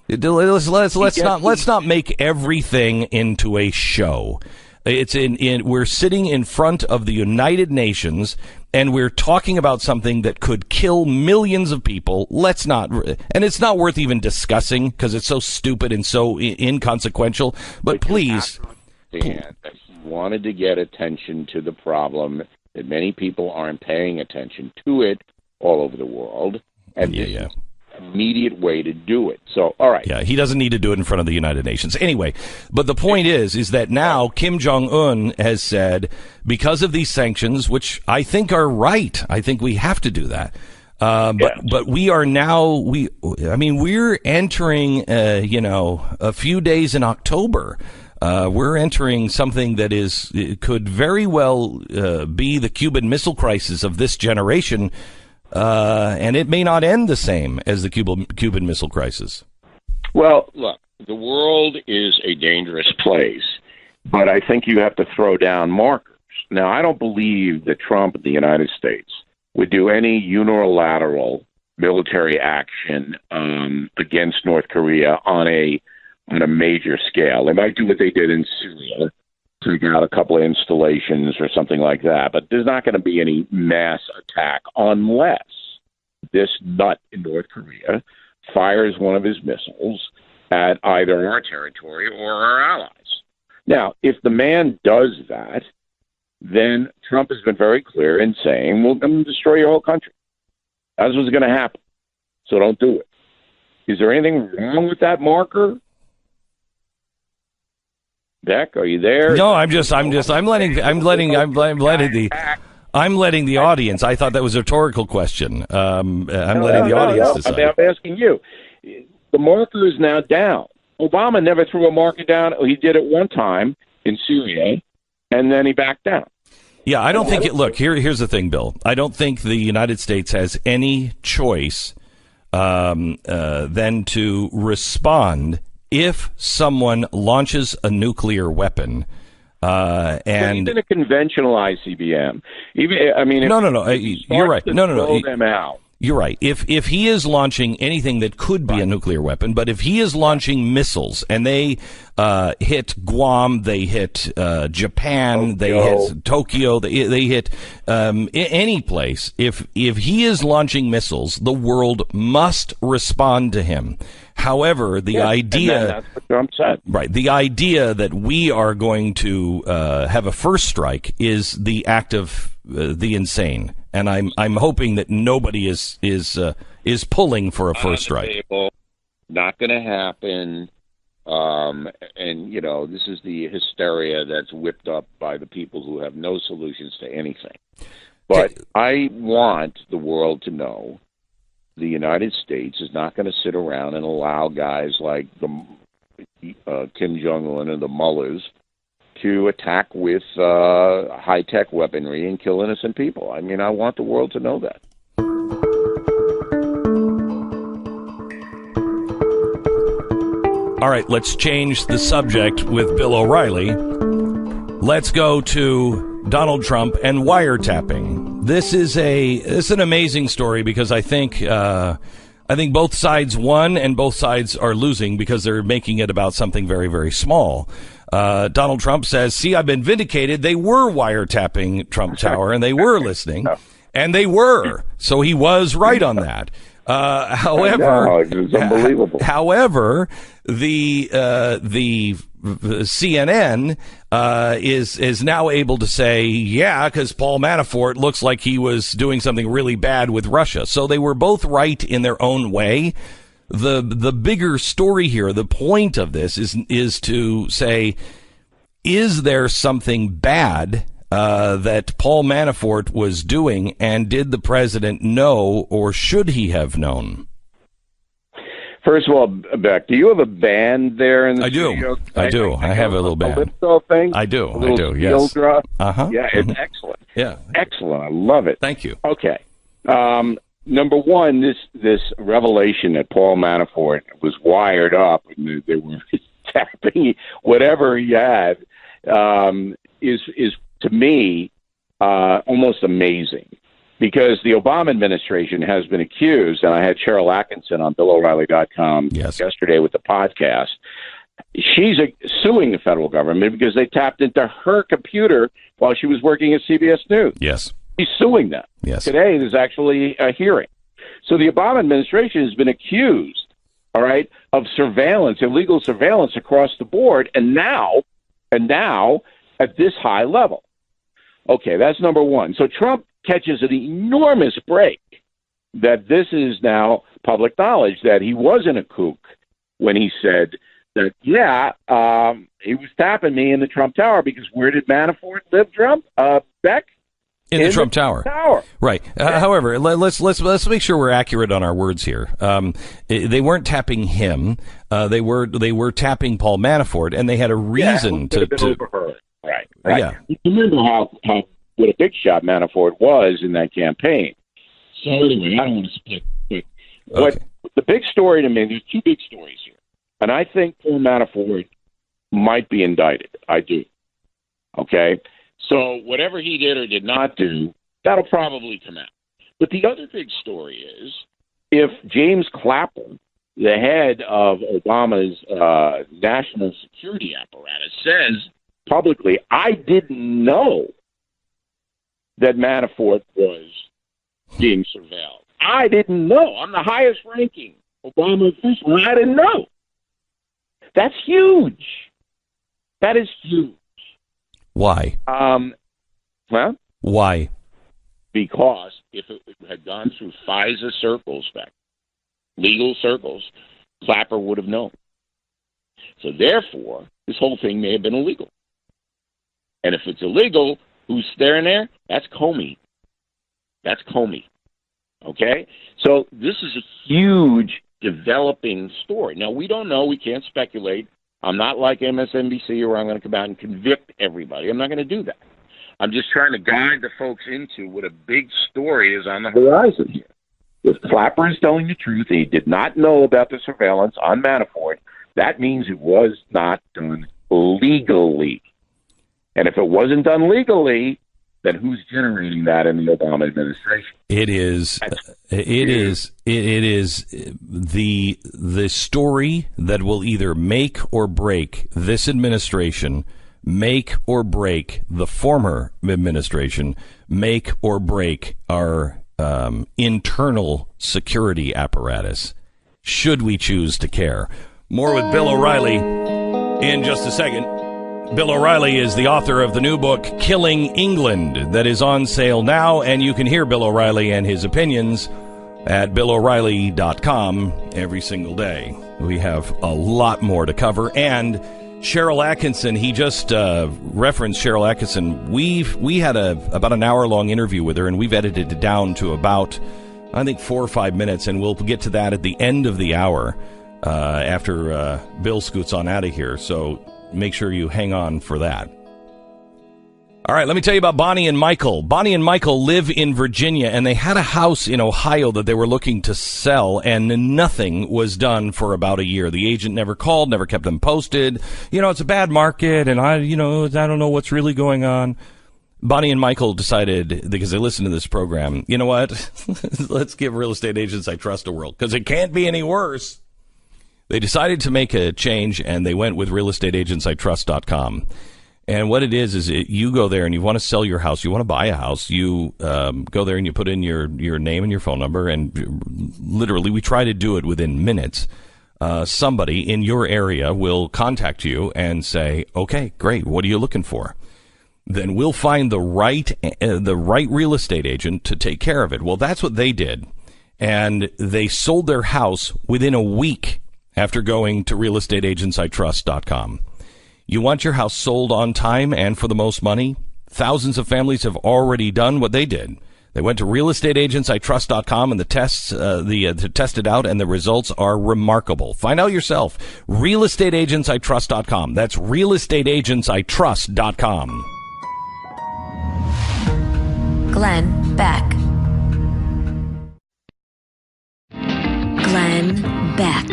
Let's not make everything into a show. We're sitting in front of the United Nations and we're talking about something that could kill millions of people. Let's not, and it's not worth even discussing because it's so stupid and so inconsequential. But please, he wanted to get attention to the problem that many people aren't paying attention to it all over the world, and immediate way to do it. So, all right. Yeah, he doesn't need to do it in front of the United Nations. Anyway, but the point is that now Kim Jong-un has said, because of these sanctions, which I think are right, I think we have to do that. But we are now, we're entering, a few days in October. We're entering something that could very well be the Cuban Missile Crisis of this generation. And it may not end the same as the Cuban Missile Crisis. Well, look, the world is a dangerous place, but I think you have to throw down markers. Now, I don't believe that Trump in the United States would do any unilateral military action against North Korea on a major scale. They might do what they did in Syria, take out a couple of installations or something like that, but there's not going to be any mass attack unless this nut in North Korea fires one of his missiles at either our territory or our allies. Now, if the man does that, then Trump has been very clear in saying, well, I'm going to destroy your whole country. That's what's going to happen. So don't do it. Is there anything wrong with that marker? Beck, are you there? No, I'm letting the audience. I thought that was a rhetorical question. I'm letting the audience decide. I'm asking you. The marker is now down. Obama never threw a marker down. He did it one time in Syria, and then he backed down. Yeah, I don't think it. Look, here's the thing, Bill. I don't think the United States has any choice than to respond if someone launches a nuclear weapon, and even a conventional ICBM, no, you're right. No, them out. You're right. If he is launching anything that could be a nuclear weapon, but if he is launching missiles and they hit Guam, they hit Japan, they hit Tokyo, they hit any place. If he is launching missiles, the world must respond to him. However, the idea, that's what Trump said. Right, the idea that we are going to have a first strike is the act of the insane, and I'm hoping that nobody is pulling for a first strike. Not going to happen. And this is the hysteria that's whipped up by the people who have no solutions to anything. But I want the world to know the United States is not going to sit around and allow guys like Kim Jong-un and the mullahs to attack with high-tech weaponry and kill innocent people. I mean, I want the world to know that. All right, let's change the subject with Bill O'Reilly. Let's go to Donald Trump and wiretapping. This is an amazing story because I think both sides won and both sides are losing because they're making it about something very, very small. Donald Trump says, see, I've been vindicated. They were wiretapping Trump Tower and they were listening and they were. So he was right on that. However, it's unbelievable. However, the CNN is now able to say, yeah, because Paul Manafort looks like he was doing something really bad with Russia. So they were both right in their own way. The bigger story here, the point of this is to say, is there something bad that Paul Manafort was doing, and did the president know, or should he have known? First of all, Beck, do you have a band there in the studio? I do. I have a little band. Calypso thing? I do. Yes. Uh-huh. Yeah, it's excellent. Yeah. Excellent. I love it. Thank you. Okay. Number one, this revelation that Paul Manafort was wired up and they were tapping whatever he had is to me almost amazing. Because the Obama administration has been accused, and I had Cheryl Atkinson on BillO'Reilly.com yesterday with the podcast. She's suing the federal government because they tapped into her computer while she was working at CBS News. Yes. She's suing them. Yes. Today, there's actually a hearing. So the Obama administration has been accused, all right, of surveillance, illegal surveillance across the board, and now at this high level. Okay, that's number one. So Trump catches an enormous break that this is now public knowledge that he wasn't a kook when he said that, he was tapping me in the Trump Tower, because where did Manafort live, Trump? Beck? In the Trump Tower. Right. However, let's make sure we're accurate on our words here. They weren't tapping him. They were tapping Paul Manafort, and they had a reason to overheard. Right. Yeah. You remember how what a big shot Manafort was in that campaign. So anyway, I don't want to split. But the big story to me, there's two big stories here. And I think Paul Manafort might be indicted. I do. Okay? So whatever he did or did not do, that'll probably come out. But the other big story is, if James Clapper, the head of Obama's national security apparatus, says publicly, I didn't know that Manafort was being surveilled. I didn't know. I'm the highest ranking Obama official, and I didn't know. That's huge. That is huge. Why? Well, why? Because if it had gone through FISA circles, legal circles, Clapper would have known. So therefore, this whole thing may have been illegal. And if it's illegal, who's staring there? That's Comey. Okay? So this is a huge developing story. Now, we don't know. We can't speculate. I'm not like MSNBC where I'm going to come out and convict everybody. I'm not going to do that. I'm just trying to guide the folks into what a big story is on the horizon here. If Clapper is telling the truth, he did not know about the surveillance on Manafort, that means it was not done legally. And if it wasn't done legally, then who's generating that in the Obama administration? It is the story that will either make or break this administration, make or break the former administration, make or break our internal security apparatus, should we choose to care. More with Bill O'Reilly in just a second. Bill O'Reilly is the author of the new book, Killing England, that is on sale now, and you can hear Bill O'Reilly and his opinions at BillO'Reilly.com every single day. We have a lot more to cover, and Cheryl Atkinson, he just referenced Cheryl Atkinson. We had about an hour-long interview with her, and we've edited it down to about, I think, 4 or 5 minutes, and we'll get to that at the end of the hour after Bill scoots on out of here, so make sure you hang on for that. All right, let me tell you about Bonnie and Michael. Bonnie and Michael live in Virginia, and they had a house in Ohio that they were looking to sell, and nothing was done for about a year. The agent never called, never kept them posted. It's a bad market, and I don't know what's really going on. Bonnie and Michael decided, because they listened to this program, you know what? Let's give Real Estate Agents I Trust a whirl, because it can't be any worse. They decided to make a change, and they went with realestateagentsitrust.com. And what it is you go there and you want to sell your house, you want to buy a house, you go there and you put in your name and your phone number, and literally we try to do it within minutes. Somebody in your area will contact you and say, okay, great, what are you looking for? Then we'll find the right real estate agent to take care of it. Well, that's what they did. And they sold their house within a week after going to realestateagentsitrust.com. You want your house sold on time and for the most money? Thousands of families have already done what they did. They went to realestateagentsitrust.com and the tested out, and the results are remarkable. Find out yourself. Realestateagentsitrust.com. That's realestateagentsitrust.com. Glenn Beck. Glenn Beck.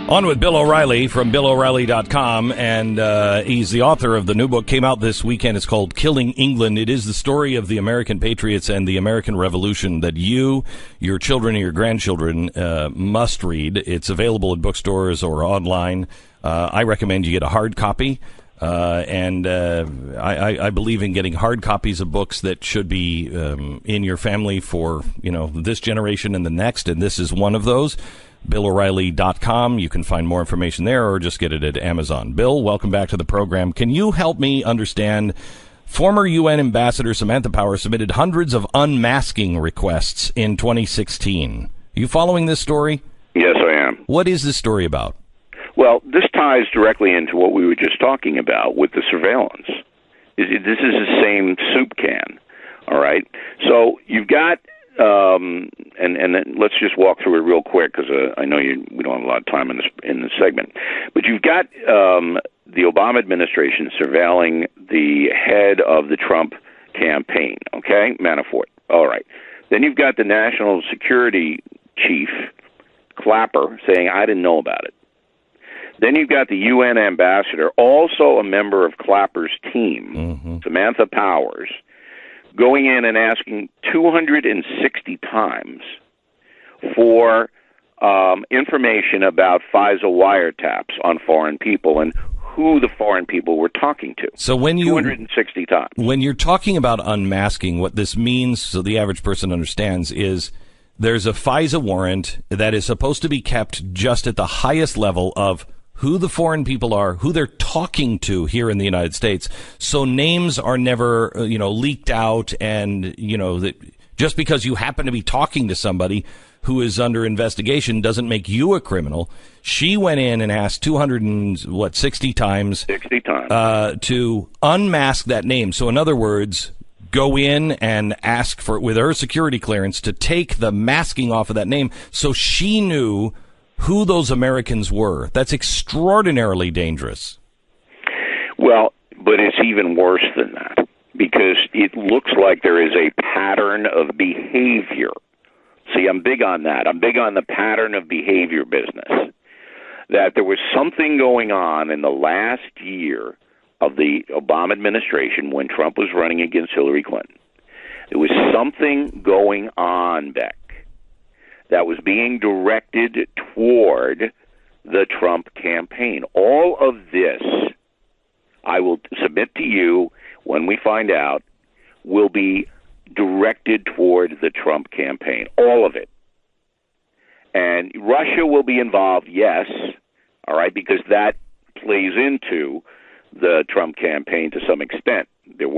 On with Bill O'Reilly from BillO'Reilly.com, and he's the author of the new book. Came out this weekend. It's called Killing England. It is the story of the American patriots and the American Revolution that you, your children, and your grandchildren must read. It's available at bookstores or online. I recommend you get a hard copy. I believe in getting hard copies of books that should be in your family for, this generation and the next, and this is one of those. BillO'Reilly.com. You can find more information there or just get it at Amazon. Bill, welcome back to the program. Can you help me understand? Former UN Ambassador Samantha Power submitted hundreds of unmasking requests in 2016. Are you following this story? Yes, I am. What is this story about? Well, this ties directly into what we were just talking about with the surveillance. This is the same soup can, all right? So you've got, and then let's just walk through it real quick because I know we don't have a lot of time in this segment. But you've got the Obama administration surveilling the head of the Trump campaign, okay, Manafort. All right. Then you've got the national security chief, Clapper, saying, I didn't know about it. Then you've got the UN ambassador, also a member of Clapper's team, Samantha Powers, going in and asking 260 times for information about FISA wiretaps on foreign people and who the foreign people were talking to. So when 260 times. When you're talking about unmasking, what this means, so the average person understands, is there's a FISA warrant that is supposed to be kept just at the highest level of who the foreign people are, who they're talking to here in the United States. So names are never, leaked out, and, that just because you happen to be talking to somebody who is under investigation doesn't make you a criminal. She went in and asked 60 times to unmask that name. So in other words, go in and ask for, with her security clearance, to take the masking off of that name so she knew who those Americans were. That's extraordinarily dangerous. Well, but it's even worse than that, because it looks like there is a pattern of behavior. See, I'm big on that. I'm big on the pattern of behavior business. That there was something going on in the last year of the Obama administration when Trump was running against Hillary Clinton. There was something going on, Beck, that was being directed toward the Trump campaign. All of this, I will submit to you when we find out, will be directed toward the Trump campaign. All of it. And Russia will be involved, yes, all right, because that plays into the Trump campaign to some extent. There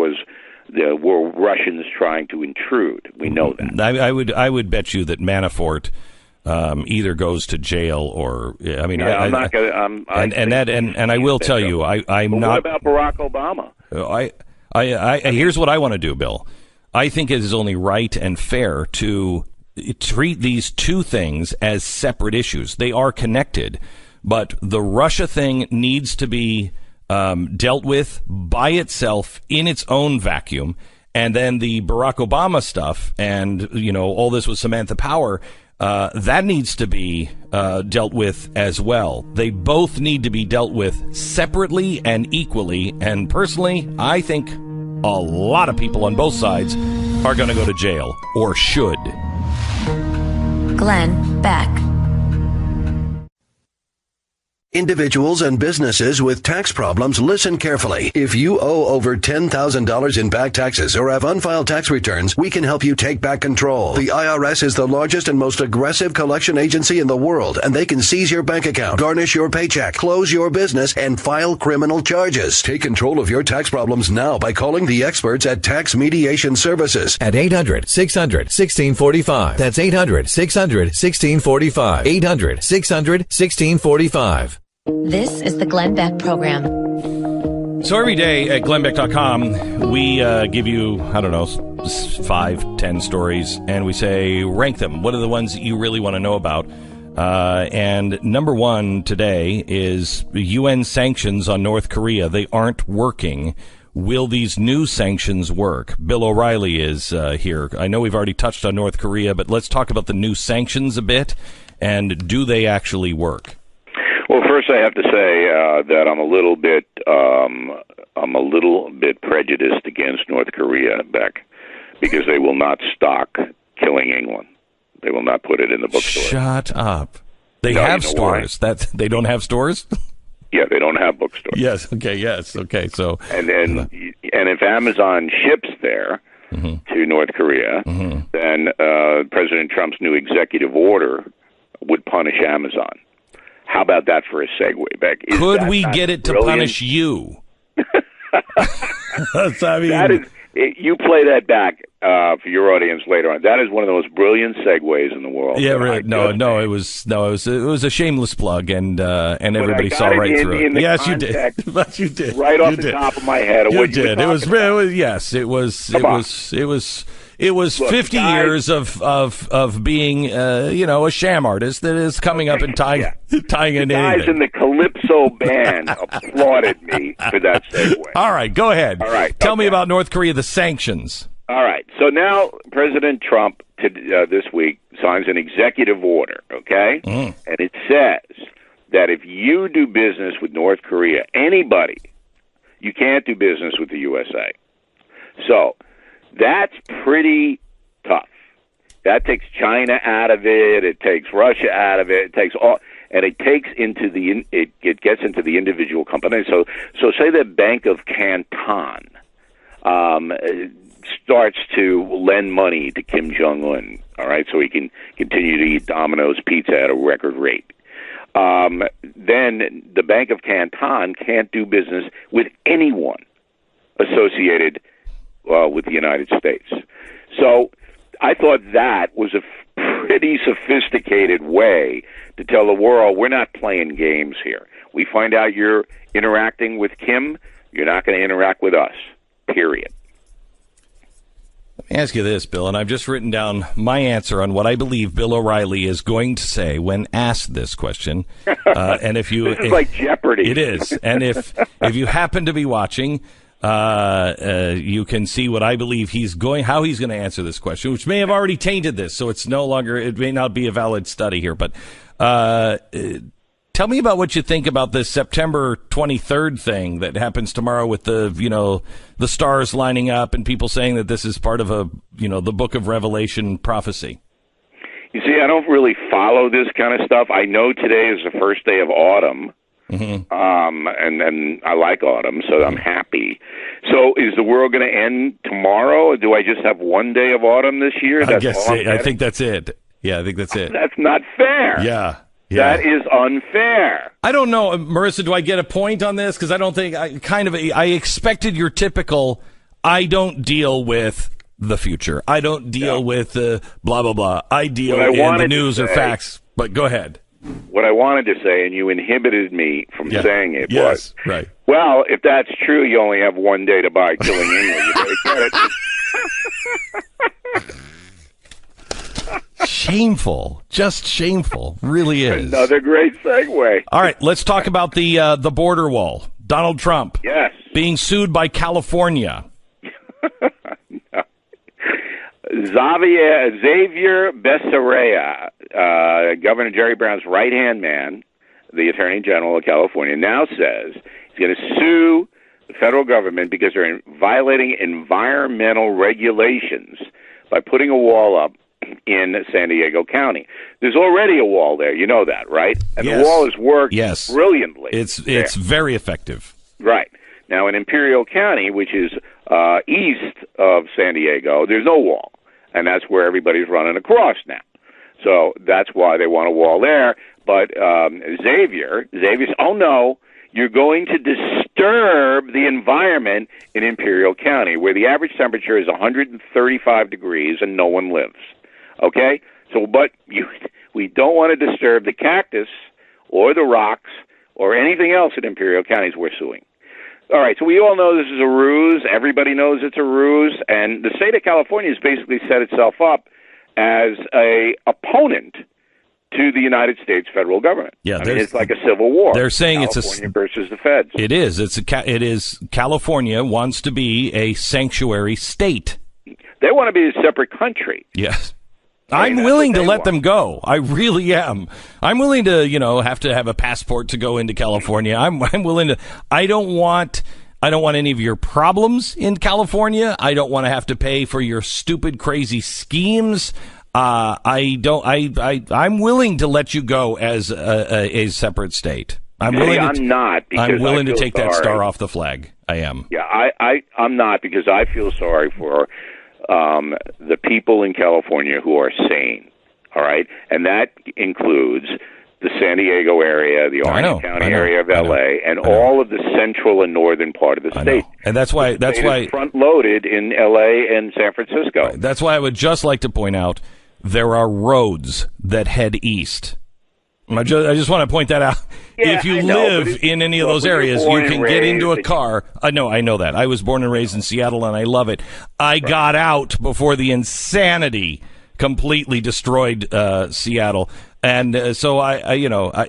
were Russians trying to intrude. We know that. I would bet you that Manafort either goes to jail or I'm not going. And I will tell you, I'm not. What about Barack Obama? Here's what I want to do, Bill. I think it is only right and fair to treat these two things as separate issues. They are connected, but the Russia thing needs to be dealt with by itself in its own vacuum, and then the Barack Obama stuff and all this with Samantha Power, that needs to be dealt with as well. They both need to be dealt with separately and equally, and personally, I think a lot of people on both sides are going to go to jail, or should. Glenn Beck. Individuals and businesses with tax problems, listen carefully. If you owe over $10,000 in back taxes or have unfiled tax returns, we can help you take back control. The IRS is the largest and most aggressive collection agency in the world, and they can seize your bank account, garnish your paycheck, close your business, and file criminal charges. Take control of your tax problems now by calling the experts at Tax Mediation Services at 800-600-1645. That's 800-600-1645. 800-600-1645. This is the Glenn Beck Program. So every day at glennbeck.com, we give you, 5, 10 stories, and we say, rank them. What are the ones that you really want to know about? And number one today is UN sanctions on North Korea. They aren't working. Will these new sanctions work? Bill O'Reilly is here. I know we've already touched on North Korea, but let's talk about the new sanctions a bit, and do they actually work? Well, first I have to say that I'm a little bit prejudiced against North Korea, Beck, because they will not stock Killing England. They will not put it in the bookstore. Shut up. They have stores. They don't have stores? Yeah, they don't have bookstores. Yes. Okay. Yes. Okay. So, and if Amazon ships there to North Korea, then President Trump's new executive order would punish Amazon. How about that for a segue, Beck? Could we get it to punish you? You play that back for your audience later on. That is one of the most brilliant segues in the world. Yeah, really. It was a shameless plug, and everybody saw right through it. Yes, you did. But you did. Right off the top of my head. You did. It was 50 years of being a sham artist that is coming up and tying it in. Guys in the Calypso band applauded me for that segue. All right, go ahead. All right, tell me about North Korea, the sanctions. All right, so now President Trump this week signs an executive order, okay? And it says that if you do business with North Korea, anybody, you can't do business with the USA. So that's pretty tough. That takes China out of it. It takes Russia out of it. It takes all, and it takes into it gets into the individual company. So say the Bank of Canton starts to lend money to Kim Jong-un. All right, so he can continue to eat Domino's pizza at a record rate. Then the Bank of Canton can't do business with anyone associated with the United States. So I thought that was a pretty sophisticated way to tell the world we're not playing games here. We find out you're interacting with Kim, you're not going to interact with us, period. Let me ask you this, Bill, and I've just written down my answer on what I believe Bill O'Reilly is going to say when asked this question. And if you, this is like Jeopardy. It is. And if you happen to be watching, you can see what I believe how he's going to answer this question, which may have already tainted this, so it may not be a valid study here. But tell me about what you think about this September 23rd thing that happens tomorrow with the stars lining up and people saying that this is part of the Book of Revelation prophecy. You see, I don't really follow this kind of stuff. I know today is the first day of autumn. And I like autumn, so I'm happy. So is the world going to end tomorrow, or do I just have one day of autumn this year? I think that's it. Yeah, I think that's it. That's not fair. Yeah. That is unfair. I don't know, Marissa, do I get a point on this? Because I don't think I expected your typical, I don't deal with the future. I don't deal with blah, blah, blah. I deal in the news or facts. But go ahead. What I wanted to say, and you inhibited me from saying it, was, right. Well, if that's true, you only have one day to buy Killing England. You better get it. Shameful. Just shameful. Really is. Another great segue. All right, let's talk about the border wall. Donald Trump. Yes. Being sued by California. Xavier Becerra, Governor Jerry Brown's right-hand man, the Attorney General of California, now says he's going to sue the federal government because they're violating environmental regulations by putting a wall up in San Diego County. There's already a wall there. You know that, right? And Yes. the wall has worked Yes. brilliantly. It's very effective. Right. Now, in Imperial County, which is east of San Diego, there's no wall. And that's where everybody's running across now. So that's why they want a wall there. But Xavier says, oh, no, you're going to disturb the environment in Imperial County, where the average temperature is 135 degrees and no one lives. Okay? So, but we don't want to disturb the cactus or the rocks or anything else in Imperial Counties we're suing. All right, so we all know this is a ruse. Everybody knows it's a ruse. And the state of California has basically set itself up as a opponent to the United States federal government. Yeah, I mean, it's like a civil war. They're saying California versus the feds. It is. It is. California wants to be a sanctuary state. They want to be a separate country. Yes. I'm willing to let them go. I really am. I'm willing to, have to have a passport to go into California. I'm willing to. I don't want any of your problems in California. I don't want to have to pay for your stupid, crazy schemes. I'm willing to let you go as a separate state. I'm willing to take that star off the flag. I am. Yeah, I'm not, because I feel sorry for the people in California who are sane. All right, and that includes the San Diego area, the Orange County area of LA, and all of the central and northern part of the state. And that's why front loaded in LA and San Francisco. Right. That's why I would just like to point out there are roads that head east. I just want to point that out. Yeah, if you live in any of those areas, you can get into a car. I know that. I was born and raised in Seattle, and I love it. I got out before the insanity completely destroyed Seattle. And so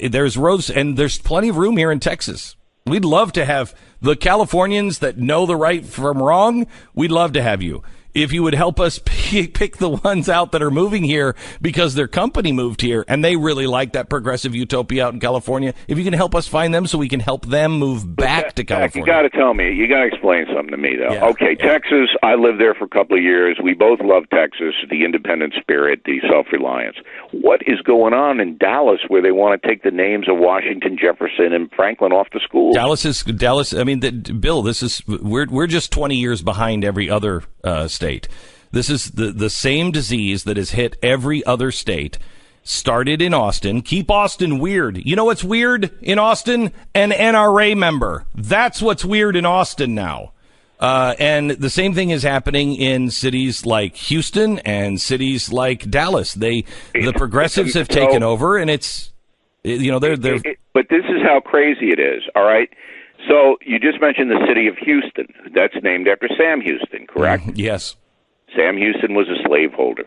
there's roads, and there's plenty of room here in Texas. We'd love to have the Californians that know the right from wrong. We'd love to have you. If you would help us pick the ones out that are moving here because their company moved here and they really like that progressive utopia out in California, if you can help us find them so we can help them move back to California. You got to tell me. You got to explain something to me, though. Yeah. Okay, Texas, I lived there for a couple of years. We both love Texas, the independent spirit, the self-reliance. What is going on in Dallas where they want to take the names of Washington, Jefferson, and Franklin off the schools? Dallas. I mean, Bill, we're just 20 years behind every other state. This is the same disease that has hit every other state. Started in Austin. Keep Austin weird. You know what's weird in Austin? An NRA member. That's what's weird in Austin now. And the same thing is happening in cities like Houston and cities like Dallas. The progressives have taken over, and it's they're. But this is how crazy it is. All right. So you just mentioned the city of Houston. That's named after Sam Houston, correct? Yes. Sam Houston was a slaveholder.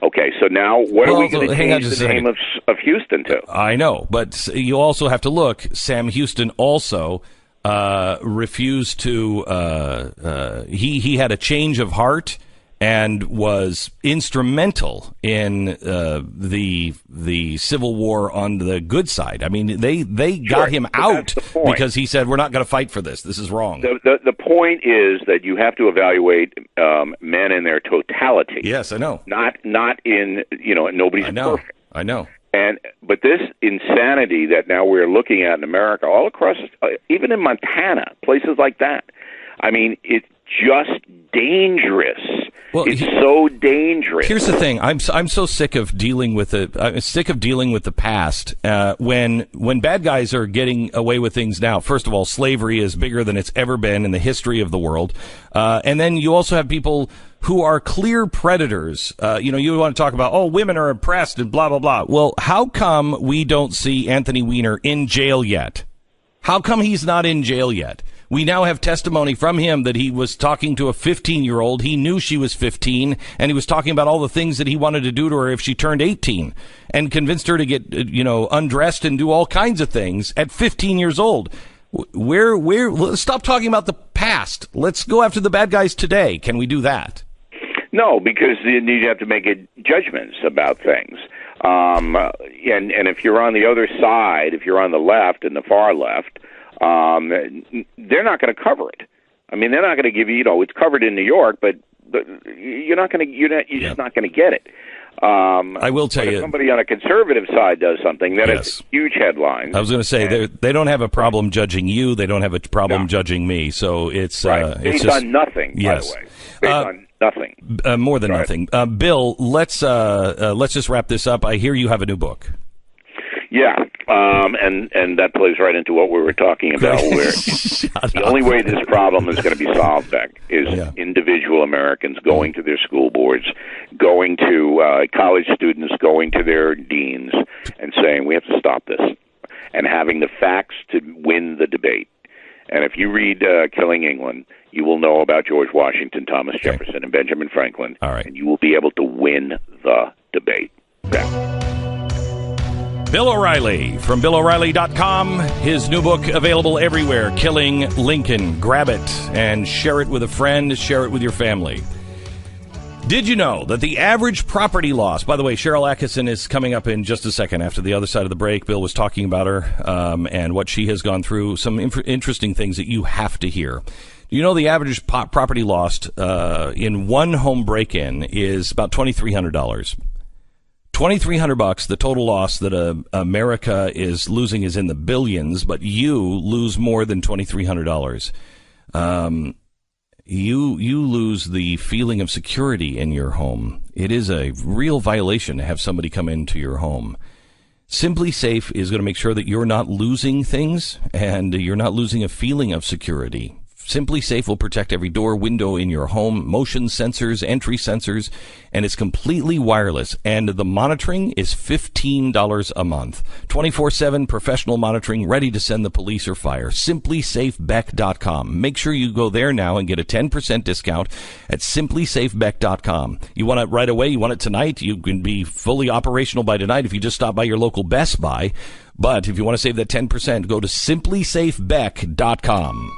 Okay, so now what are we going to change the name of Houston to? I know, but you also have to look. Sam Houston also refused to. He had a change of heart and was instrumental in the Civil War on the good side. I mean, they got him out because he said, we're not going to fight for this. This is wrong. The point is that you have to evaluate men in their totality. Yes, I know. Not in, nobody's perfect. I know. But this insanity that now we're looking at in America, all across, even in Montana, places like that, I mean, it's just dangerous. Well, it's so dangerous. Here's the thing: I'm so sick of dealing with the past. When bad guys are getting away with things now, first of all, slavery is bigger than it's ever been in the history of the world, and then you also have people who are clear predators. You want to talk about women are oppressed and blah blah blah. Well, how come we don't see Anthony Weiner in jail yet? How come he's not in jail yet? We now have testimony from him that he was talking to a 15-year-old. He knew she was 15, and he was talking about all the things that he wanted to do to her if she turned 18, and convinced her to get, undressed and do all kinds of things at 15 years old. Let's stop talking about the past. Let's go after the bad guys today. Can we do that? No, because you have to make judgments about things. And if you're on the other side, if you're on the left and the far left, they're not going to cover it. I mean, they're not going to give you, it's covered in New York, but you're just not going to get it. I will tell you, if somebody on a conservative side does something, then it's huge headlines. I was going to say they don't have a problem judging you. They don't have a problem judging me. So it's based just on nothing. Yes. By the way, based on nothing. More than nothing. Bill, let's just wrap this up. I hear you have a new book. Yeah, and that plays right into what we were talking about. Where the only way this problem is going to be solved, Beck, is individual Americans going to their school boards, going to college students, going to their deans, and saying we have to stop this, and having the facts to win the debate. And if you read Killing England, you will know about George Washington, Thomas Jefferson, and Benjamin Franklin, and you will be able to win the debate. Beck. Bill O'Reilly from BillO'Reilly.com. His new book available everywhere, Killing Lincoln. Grab it and share it with a friend. Share it with your family. Did you know that the average property loss, by the way, Cheryl Atkinson is coming up in just a second after the other side of the break. Bill was talking about her and what she has gone through, some interesting things that you have to hear. Do you know the average property lost in one home break-in is about $2,300? $2,300. The total loss that America is losing is in the billions, but you lose more than $2,300. You lose the feeling of security in your home. It is a real violation to have somebody come into your home. Simply Safe is going to make sure that you're not losing things and you're not losing a feeling of security. Simply Safe will protect every door, window in your home, motion sensors, entry sensors, and it's completely wireless. And the monitoring is $15 a month. 24/7 professional monitoring, ready to send the police or fire. SimplySafeBeck.com. Make sure you go there now and get a 10% discount at SimplySafeBeck.com. You want it right away? You want it tonight? You can be fully operational by tonight if you just stop by your local Best Buy. But if you want to save that 10%, go to SimplySafeBeck.com.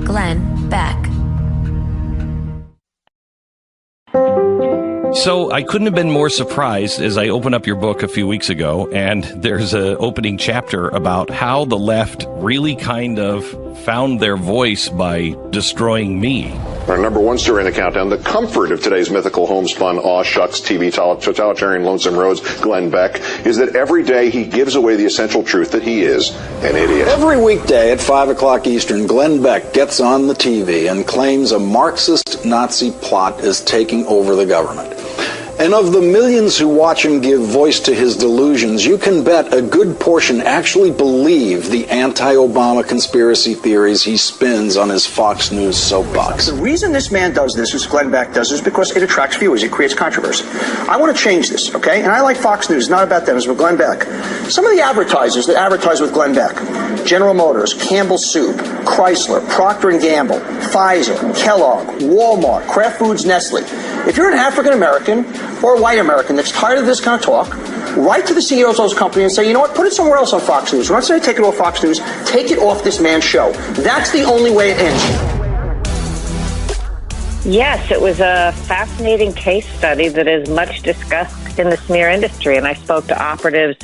Glenn Beck. So I couldn't have been more surprised as I opened up your book a few weeks ago, and there's an opening chapter about how the left really kind of found their voice by destroying me. Our number one story in the countdown, the comfort of today's mythical homespun, aw shucks TV totalitarian lonesome roads, Glenn Beck, is that every day he gives away the essential truth that he is an idiot. Every weekday at 5 o'clock Eastern, Glenn Beck gets on the TV and claims a Marxist Nazi plot is taking over the government. And of the millions who watch him give voice to his delusions, you can bet a good portion actually believe the anti-Obama conspiracy theories he spins on his Fox News soapbox. The reason this man does this, as Glenn Beck does, is because it attracts viewers. It creates controversy. I want to change this, okay? And I like Fox News. It's not about them. It's about Glenn Beck. Some of the advertisers that advertise with Glenn Beck, General Motors, Campbell's Soup, Chrysler, Procter & Gamble, Pfizer, Kellogg, Walmart, Kraft Foods, Nestle. If you're an African-American or a white American that's tired of this kind of talk, write to the CEOs of those companies and say, you know what, put it somewhere else on Fox News. We're not saying take it off Fox News. Take it off this man's show. That's the only way it ends. Yes, it was a fascinating case study that is much discussed in the smear industry, and I spoke to operatives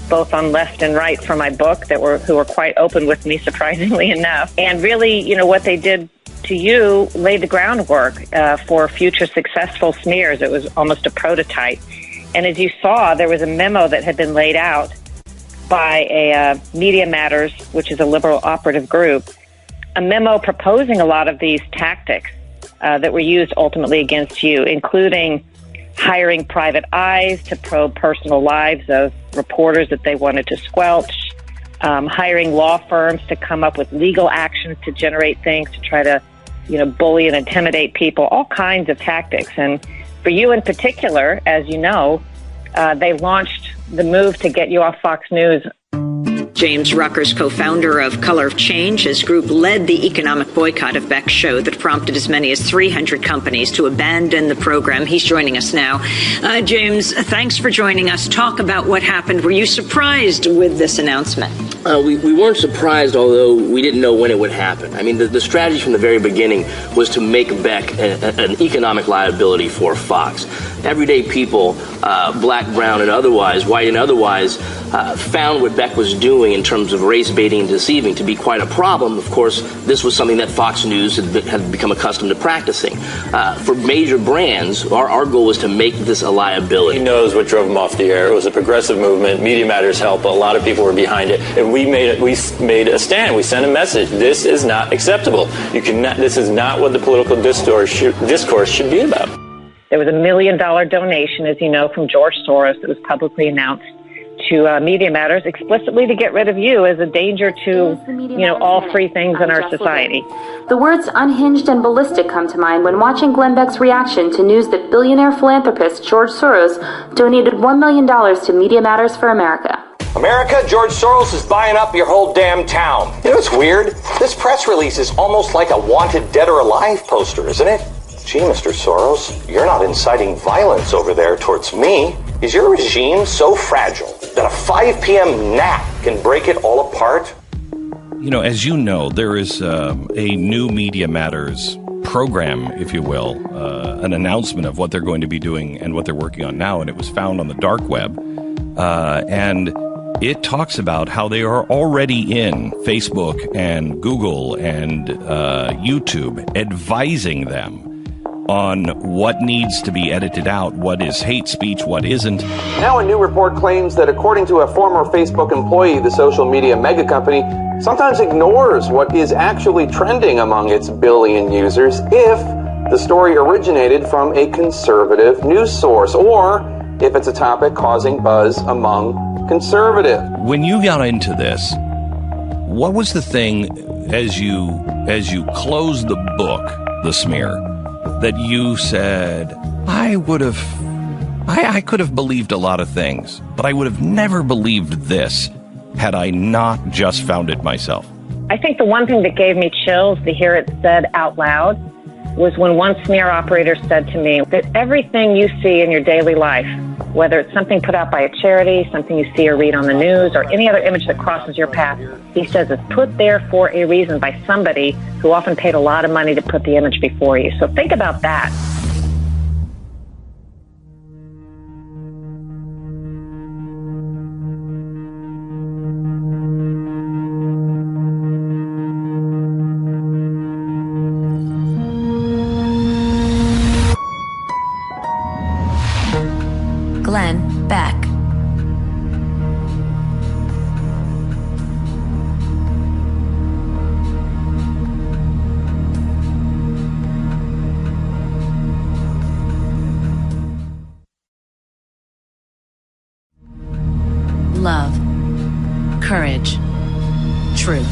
both on left and right for my book who were quite open with me, surprisingly enough. And really, you know, what they did to you laid the groundwork for future successful smears. It was almost a prototype. And as you saw, there was a memo that had been laid out by a Media Matters, which is a liberal operative group, a memo proposing a lot of these tactics that were used ultimately against you, including hiring private eyes to probe personal lives of reporters that they wanted to squelch, hiring law firms to come up with legal actions to generate things to try to, you know, bully and intimidate people, all kinds of tactics. And for you in particular, as you know, they launched the move to get you off Fox News. James Rucker's co-founder of Color of Change, his group led the economic boycott of Beck's show that prompted as many as 300 companies to abandon the program. He's joining us now. James, thanks for joining us. Talk about what happened. Were you surprised with this announcement? We weren't surprised, although we didn't know when it would happen. I mean, the strategy from the very beginning was to make Beck an economic liability for Fox. everyday people, black, brown, and otherwise, white and otherwise, found what Beck was doing in terms of race baiting and deceiving to be quite a problem. Of course, this was something that Fox News had become accustomed to practicing. For major brands, our goal was to make this a liability. He knows what drove him off the air. It was a progressive movement. Media Matters help. A lot of people were behind it. And we made a stand. We sent a message. This is not acceptable. This is not what the political discourse should be about. There was $1 million donation, as you know, from George Soros that was publicly announced to Media Matters explicitly to get rid of you as a danger to, all free things in our society. The words unhinged and ballistic come to mind when watching Glenn Beck's reaction to news that billionaire philanthropist George Soros donated $1 million to Media Matters for America. America, George Soros is buying up your whole damn town. You know what's weird? This press release is almost like a wanted dead or alive poster, isn't it? Gee, Mr. Soros, you're not inciting violence over there towards me. Is your regime so fragile that a 5 p.m. nap can break it all apart? As you know, there is a new Media Matters program, if you will, an announcement of what they're going to be doing and what they're working on now, and it was found on the dark web. And it talks about how they are already in Facebook and Google and YouTube, advising them on what needs to be edited out, what is hate speech, what isn't. Now a new report claims that according to a former Facebook employee, the social media mega company sometimes ignores what is actually trending among its billion users if the story originated from a conservative news source or if it's a topic causing buzz among conservatives. When you got into this, what was the thing as you closed the book, The Smear, that you said, I could have believed a lot of things, but I would have never believed this had I not just found it myself? I think the one thing that gave me chills to hear it said out loud was when one smear operator said to me that everything you see in your daily life, whether it's something put out by a charity, something you see or read on the news, or any other image that crosses your path, he says it's put there for a reason by somebody who often paid a lot of money to put the image before you. So think about that. Glenn Beck. Love, courage, truth.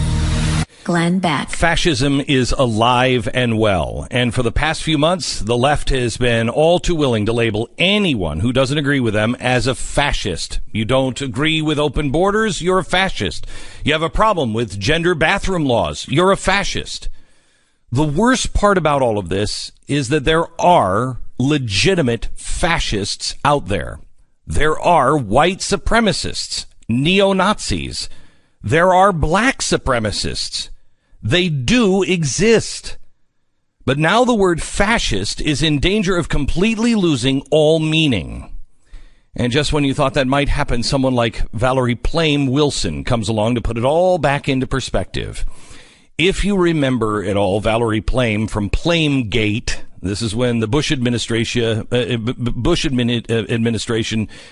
Glenn Beck. Fascism is alive and well. And for the past few months, the left has been all too willing to label anyone who doesn't agree with them as a fascist. You don't agree with open borders, you're a fascist. You have a problem with gender bathroom laws, you're a fascist. The worst part about all of this is that there are legitimate fascists out there. There are white supremacists, neo-Nazis. There are black supremacists. They do exist. But now the word fascist is in danger of completely losing all meaning. And just when you thought that might happen, someone like Valerie Plame Wilson comes along to put it all back into perspective. If you remember at all, Valerie Plame from Plamegate, this is when the Bush administration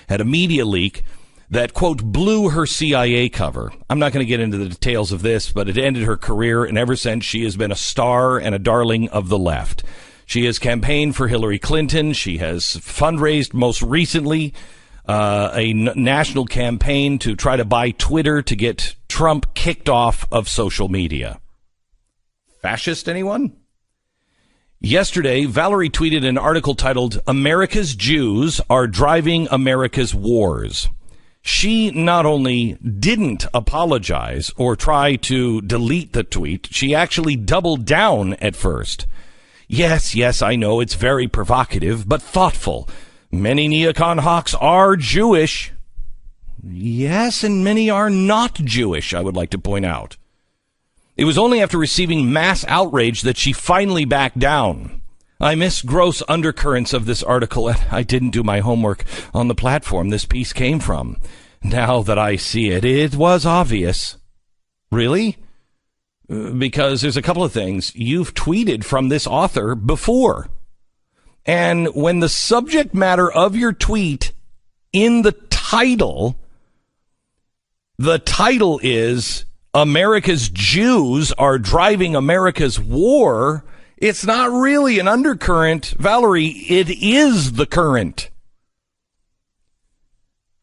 had a media leak that, quote, blew her CIA cover. I'm not going to get into the details of this, but it ended her career, and ever since she has been a star and a darling of the left. She has campaigned for Hillary Clinton. She has fundraised most recently a national campaign to try to buy Twitter to get Trump kicked off of social media. Fascist, anyone? Yesterday, Valerie tweeted an article titled, "America's Jews Are Driving America's Wars." She not only didn't apologize or try to delete the tweet, she actually doubled down at first. Yes, I know it's very provocative, but thoughtful. Many neocon hawks are Jewish. Yes, and many are not Jewish, I would like to point out. It was only after receiving mass outrage that she finally backed down. I miss gross undercurrents of this article, and I didn't do my homework on the platform this piece came from. Now that I see it, it was obvious. Really? Because there's a couple of things. You've tweeted from this author before. And when the subject matter of your tweet in the title is America's Jews are driving America's war, it's not really an undercurrent, Valerie. It is the current.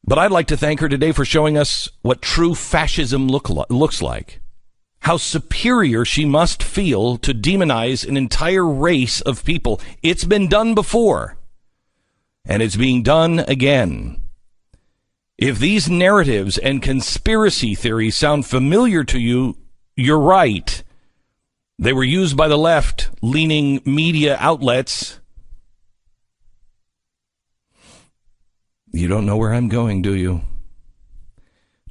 But I'd like to thank her today for showing us what true fascism looks like. How superior she must feel to demonize an entire race of people. It's been done before, and it's being done again. If these narratives and conspiracy theories sound familiar to you, you're right. They were used by the left-leaning media outlets. You don't know where I'm going, do you?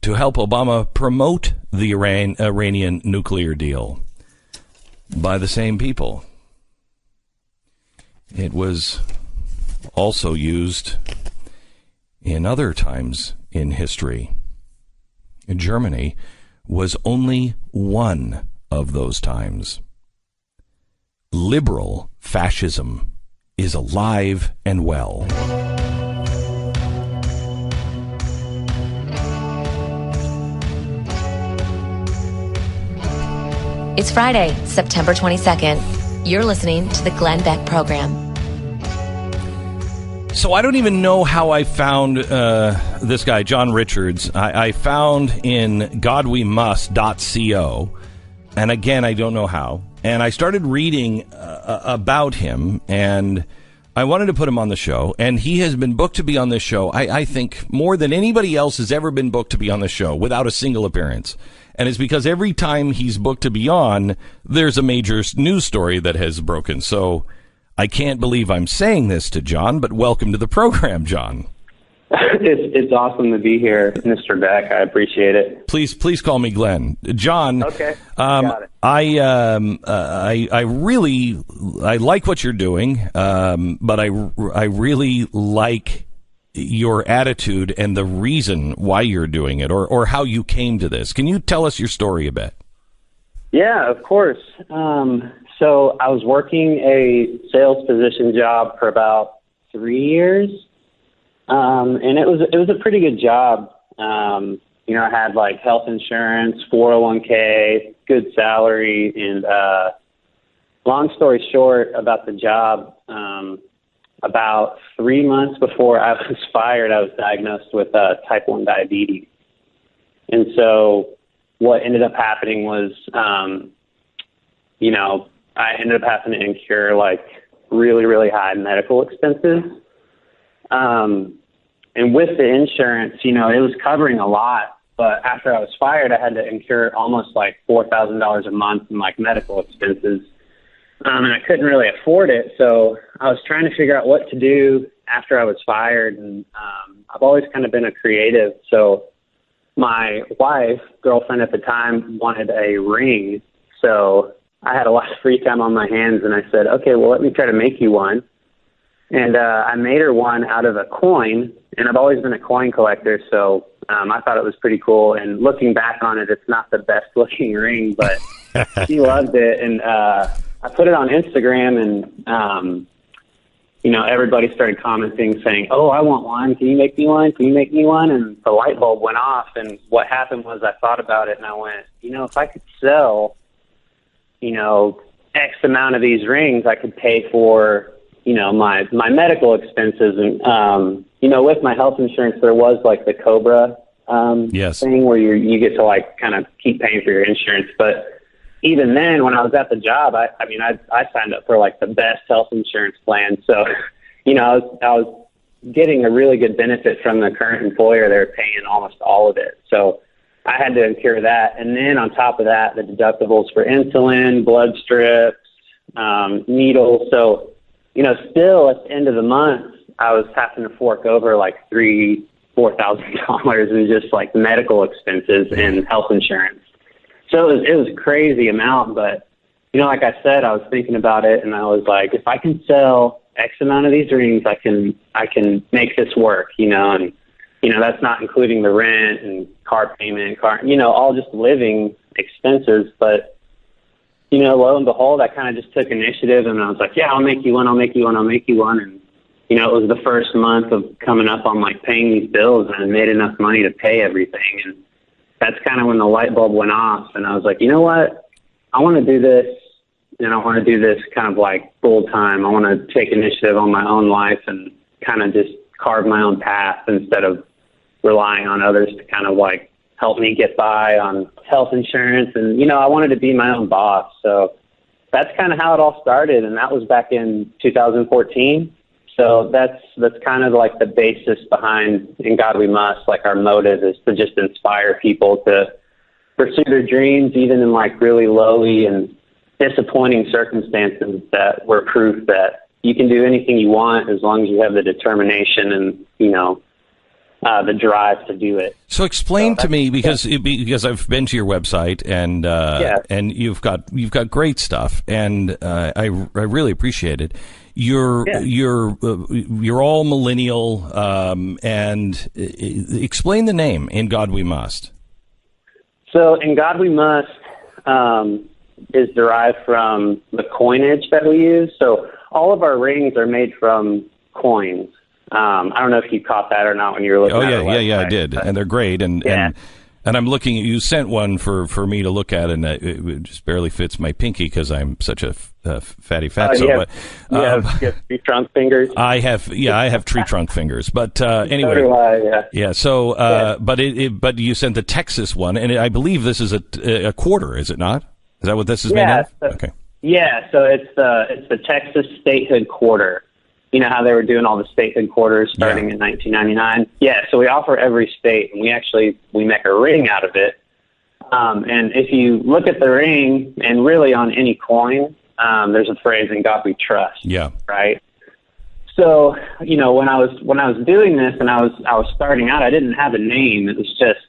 To help Obama promote the Iranian nuclear deal by the same people. It was also used in other times in history. Germany was only one of those times. Liberal fascism is alive and well. It's Friday, September 22nd. You're listening to the Glenn Beck Program. So I don't even know how I found this guy, John Richards. I found in godwemust.co, and again, I don't know how. And I started reading about him, and I wanted to put him on the show, and he has been booked to be on this show, I think, more than anybody else has ever been booked to be on the show without a single appearance. And it's because every time he's booked to be on, there's a major news story that has broken. So I can't believe I'm saying this to John, but welcome to the program, John. It's awesome to be here, Mr. Beck. I appreciate it. Please call me Glenn. John. Okay. Got it. I really like what you're doing, but I really like your attitude and the reason why you're doing it, or how you came to this. Can you tell us your story a bit? Yeah, of course. So I was working a sales position job for about 3 years, and it was a pretty good job. I had like health insurance, 401k, good salary, and long story short about the job, about 3 months before I was fired, I was diagnosed with type 1 diabetes. And so what ended up happening was, I ended up having to incur like really, really high medical expenses. And with the insurance, it was covering a lot. But after I was fired, I had to incur almost like $4,000 a month in like medical expenses. And I couldn't really afford it. So I was trying to figure out what to do after I was fired. And I've always kind of been a creative. So my girlfriend at the time, wanted a ring. So I had a lot of free time on my hands. And I said, okay, well, let me try to make you one. And I made her one out of a coin. And I've always been a coin collector. So I thought it was pretty cool. And looking back on it, it's not the best looking ring, but she loved it. And I put it on Instagram, and, everybody started commenting saying, oh, I want one. Can you make me one? Can you make me one? And the light bulb went off. And what happened was I thought about it, and I went, if I could sell, X amount of these rings, I could pay for, my medical expenses. And, with my health insurance, there was like the Cobra thing where you get to like kind of keep paying for your insurance. But even then, when I was at the job, I signed up for like the best health insurance plan. So, I was getting a really good benefit from the current employer. They were paying almost all of it. So I had to incur that. And then on top of that, the deductibles for insulin, blood strips, needles. So, still at the end of the month, I was having to fork over like $4,000 in just like medical expenses and health insurance. So it was a crazy amount, but like I said, I was thinking about it, and I was like, if I can sell X amount of these rings, I can make this work, and that's not including the rent and car payment, all just living expenses. But lo and behold, I kind of just took initiative, and I was like, yeah, I'll make you one, and it was the first month of coming up on like paying these bills, and I made enough money to pay everything, and that's kind of when the light bulb went off, and I was like, you know what? I want to do this, and I want to do this kind of like full time. I want to take initiative on my own life and kind of just carve my own path instead of relying on others to kind of like help me get by on health insurance. And, I wanted to be my own boss. So that's kind of how it all started. And that was back in 2014. So that's kind of like the basis behind In God We Must. Like our motive is to just inspire people to pursue their dreams, even in like really lowly and disappointing circumstances, that were proof that you can do anything you want as long as you have the determination and, the drive to do it. So explain to me, because I've been to your website and you've got great stuff, and I really appreciate it. You're all millennial, and explain the name In God We Must. So In God We Must is derived from the coinage that we use. So all of our rings are made from coins. I don't know if you caught that or not when you were looking at our website. Yeah, I did. And they're great. And I'm looking, you sent one for me to look at, and it just barely fits my pinky because I'm such a fatty fatso. You have tree trunk fingers? I have tree trunk fingers. But anyway. So do I, yeah. So, but you sent the Texas one, and I believe this is a quarter, is it not? Is that what this is made of? Okay. Yeah, so it's the Texas statehood quarter. You know how they were doing all the statehood quarters starting in 1999? Yeah, so we offer every state, and we make a ring out of it. And if you look at the ring, and really on any coin, there's a phrase, "In God We Trust." Yeah. Right? So, when I was doing this and I was starting out, I didn't have a name. It was just,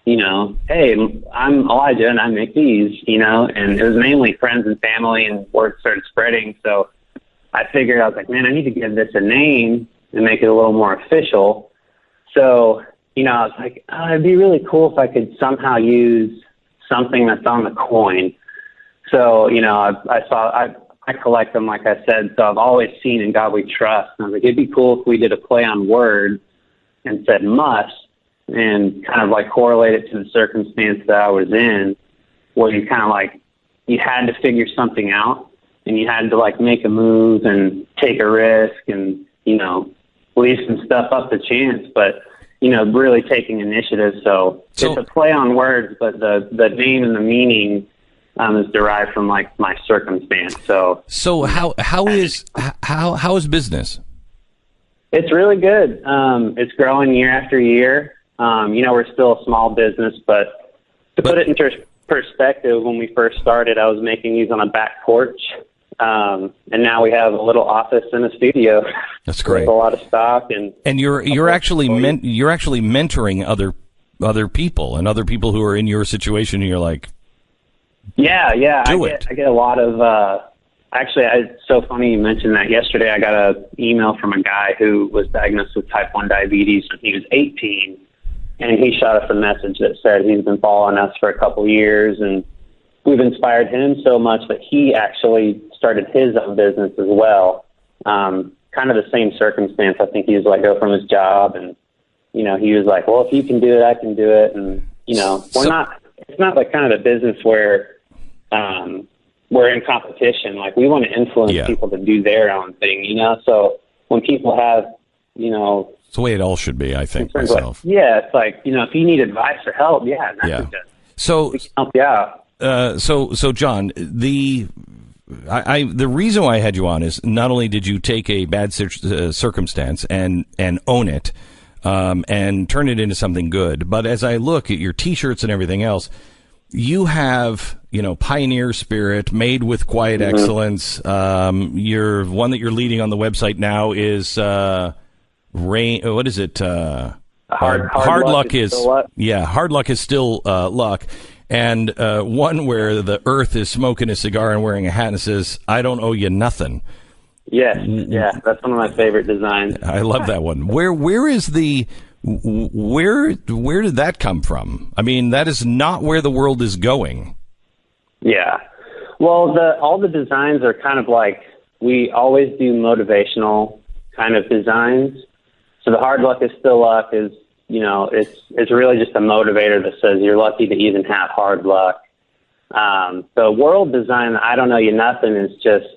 hey, I'm Elijah and I make these, and it was mainly friends and family, and word started spreading. So I figured, I was like, man, I need to give this a name and make it a little more official. So, I was like, it'd be really cool if I could somehow use something that's on the coin. So, I collect them, like I said, so I've always seen In God We Trust. And I was like, it'd be cool if we did a play on words and said must, and kind of like correlate it to the circumstance that I was in, where you kind of like, you had to figure something out, and you had to like make a move and take a risk and, leave some stuff up to chance, but, really taking initiative. So it's a play on words, but the name and the meaning is derived from like my circumstance. So how is business? It's really good. It's growing year after year. We're still a small business, but to put it into perspective, when we first started, I was making these on a back porch. And now we have a little office and a studio. That's great. With a lot of stock, and you're actually mentoring other people and other people who are in your situation. And you're like, I get a lot of. Actually, it's so funny you mentioned that. Yesterday, I got an email from a guy who was diagnosed with type 1 diabetes when he was 18, and he shot us a message that said he's been following us for a couple years, and we've inspired him so much that he actually started his own business as well. Kind of the same circumstance. I think he was let go from his job, and, he was like, well, if you can do it, I can do it. And, it's not like kind of a business where we're in competition. Like, we want to influence people to do their own thing, So when people have, it's the way it all should be, I think, myself. Like, it's like, if you need advice or help, we can help you out. So John, the reason why I had you on is not only did you take a bad circumstance and own it, and turn it into something good, but as I look at your T-shirts and everything else, you have, pioneer spirit, made with quiet excellence. Your one that you're leading on the website now is what is it? Hard luck is luck. Yeah, hard luck is still luck. and one where the Earth is smoking a cigar and wearing a hat and says, "I don't owe you nothing." Yes, yeah, that's one of my favorite designs. I love that one. Where is the where did that come from? I mean, that is not where the world is going. Yeah. Well, all the designs are kind of like, we always do motivational kind of designs. So the hard luck is still luck is, it's really just a motivator that says you're lucky to even have hard luck. The world design, I don't know you nothing, is just,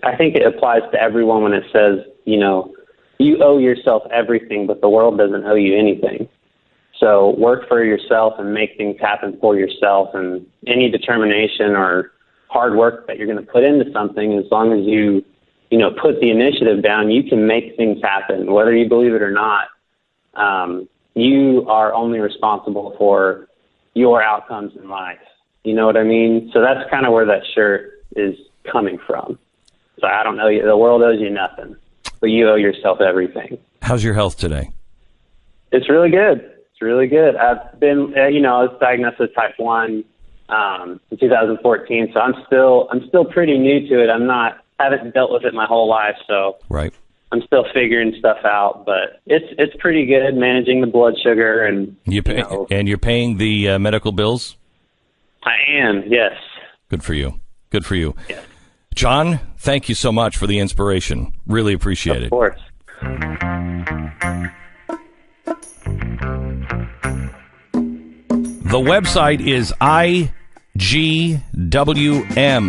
I think it applies to everyone when it says, you owe yourself everything, but the world doesn't owe you anything. So work for yourself and make things happen for yourself, and any determination or hard work that you're going to put into something, as long as you put the initiative down, you can make things happen, whether you believe it or not. You are only responsible for your outcomes in life. You know what I mean? So that's kind of where that shirt is coming from. So I don't know, the world owes you nothing, but you owe yourself everything. How's your health today? It's really good. It's really good. I've been, I was diagnosed with type 1 in 2014, so I'm still pretty new to it. Haven't dealt with it my whole life, so right. I'm still figuring stuff out, but it's pretty good managing the blood sugar and and you're paying the medical bills? I am, yes. Good for you. Good for you. Yes. John, thank you so much for the inspiration. Really appreciate it. Of course. The website is IGWM,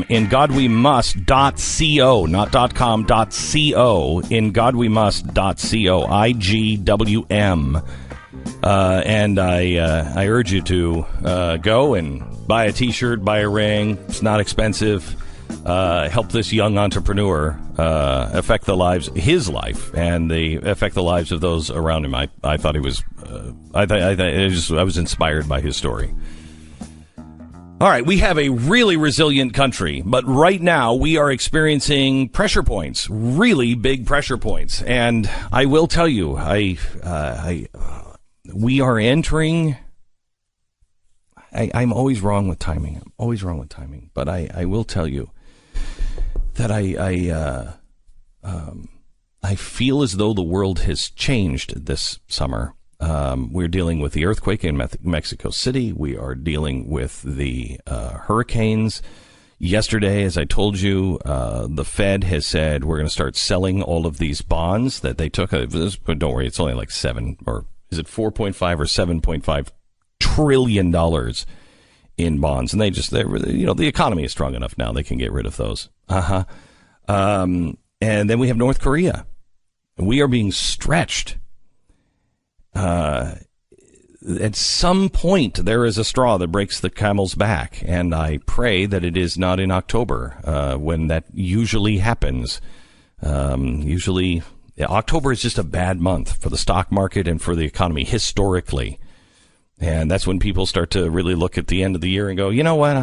ingodwemust.co, not .com, .co, ingodwemust.co, IGWM. And I urge you to go and buy a T-shirt, buy a ring. It's not expensive. Help this young entrepreneur affect his life, and affect the lives of those around him. I thought he was. I was inspired by his story. All right, we have a really resilient country, but right now we are experiencing pressure points, really big pressure points, and I will tell you, we are entering. I'm always wrong with timing. But I will tell you that I feel as though the world has changed this summer. We're dealing with the earthquake in Mexico City. We are dealing with the hurricanes. Yesterday, as I told you, the Fed has said we're going to start selling all of these bonds that they took. Don't worry, it's only like $4.5 or $7.5 trillion in bonds, and the economy is strong enough now they can get rid of those. And then we have North Korea. We are being stretched. At some point, there is a straw that breaks the camel's back, and I pray that it is not in October, when that usually happens. Usually, October is just a bad month for the stock market and for the economy historically. And that's when people start to really look at the end of the year and go, you know what,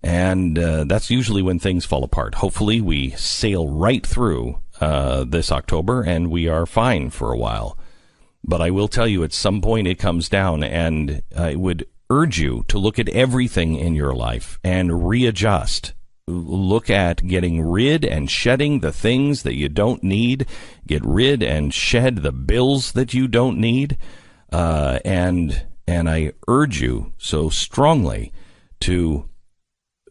And that's usually when things fall apart. Hopefully we sail right through this October and we are fine for a while. But I will tell you, at some point it comes down, and I would urge you to look at everything in your life and readjust. Look at getting rid and shedding the things that you don't need. Get rid and shed the bills that you don't need. And I urge you so strongly to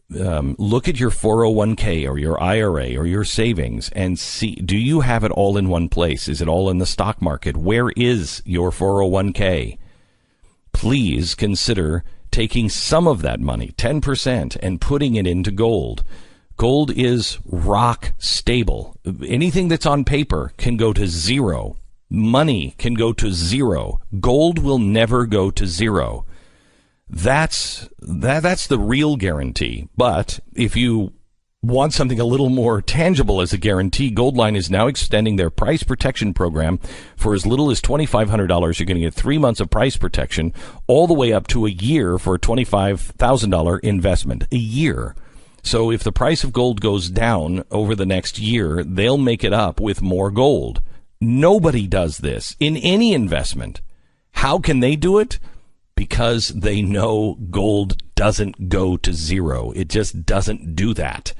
look at your 401k or your IRA or your savings and see, do you have it all in one place? Is it all in the stock market? Where is your 401k? Please consider taking some of that money, 10%, and putting it into gold. Gold is rock stable. Anything that's on paper can go to zero. Money can go to zero. Gold will never go to zero. That's the real guarantee. But if you want something a little more tangible as a guarantee, Goldline is now extending their price protection program for as little as $2,500. You're going to get 3 months of price protection, all the way up to a year for a $25,000 investment. A year. So if the price of gold goes down over the next year, they'll make it up with more gold. Nobody does this in any investment. How can they do it? because they know gold doesn't go to zero. It just doesn't do that.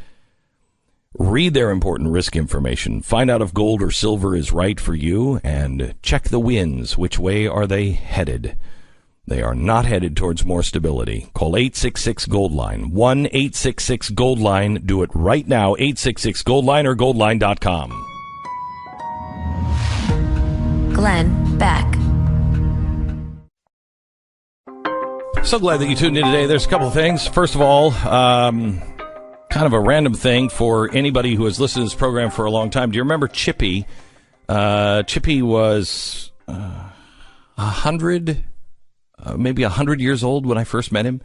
Read their important risk information. Find out if gold or silver is right for you, and check the winds. Which way are they headed? They are not headed towards more stability. Call 866-GOLD-LINE. 1-866-GOLD-LINE. Do it right now. 866-GOLD-LINE or goldline.com. Glenn Beck. So glad that you tuned in today. There's a couple of things. First of all, kind of a random thing for anybody who has listened to this program for a long time. Do you remember Chippy? Chippy was 100, maybe 100 years old when I first met him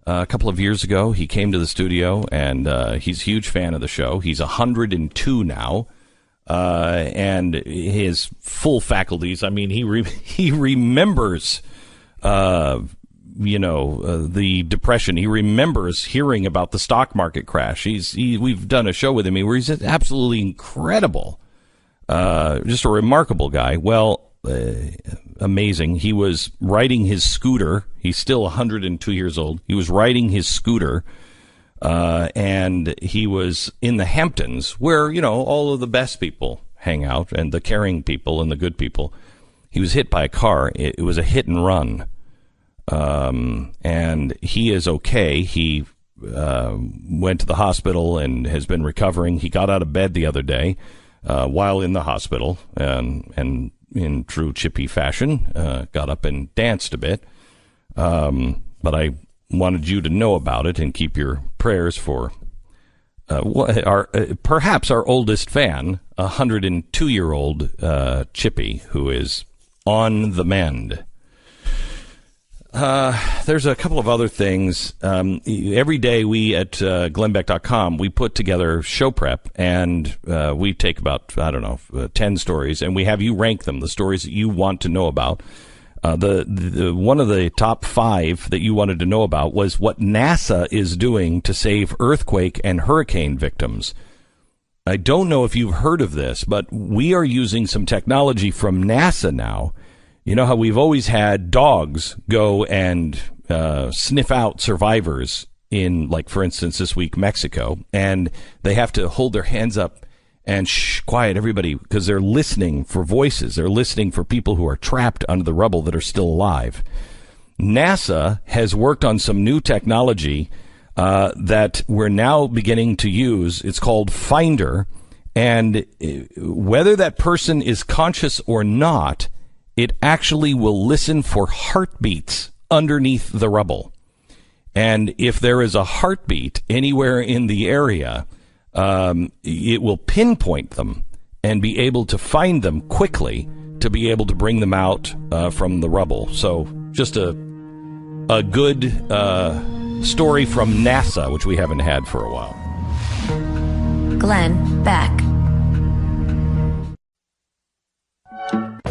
a couple of years ago. He came to the studio, and he's a huge fan of the show. He's 102 now, and his full faculties. I mean, he remembers. The depression. He remembers hearing about the stock market crash. We've done a show with him where he's absolutely incredible, just a remarkable guy. Well, amazing. He was riding his scooter. He's still 102 years old. He was riding his scooter, and he was in the Hamptons, where all of the best people hang out, and the caring people and the good people. He was hit by a car. It was a hit and run. And he is okay. He went to the hospital and has been recovering. He got out of bed the other day while in the hospital, and in true Chippy fashion, got up and danced a bit. But I wanted you to know about it and keep your prayers for perhaps our oldest fan, 102-year-old Chippy, who is on the mend. There's a couple of other things. Every day we at glennbeck.com, we put together show prep, and we take about, 10 stories, and we have you rank them, the stories that you want to know about. The one of the top 5 that you wanted to know about was what NASA is doing to save earthquake and hurricane victims. I don't know if you've heard of this, but we are using some technology from NASA now. You know how we've always had dogs go and sniff out survivors in, like, for instance, this week, Mexico, and they have to hold their hands up and quiet everybody because they're listening for voices. They're listening for people who are trapped under the rubble that are still alive. NASA has worked on some new technology that we're now beginning to use. It's called Finder, and whether that person is conscious or not, it actually will listen for heartbeats underneath the rubble. And if there is a heartbeat anywhere in the area, it will pinpoint them and be able to find them quickly to be able to bring them out from the rubble. So just a good story from NASA, which we haven't had for a while. Glenn Beck.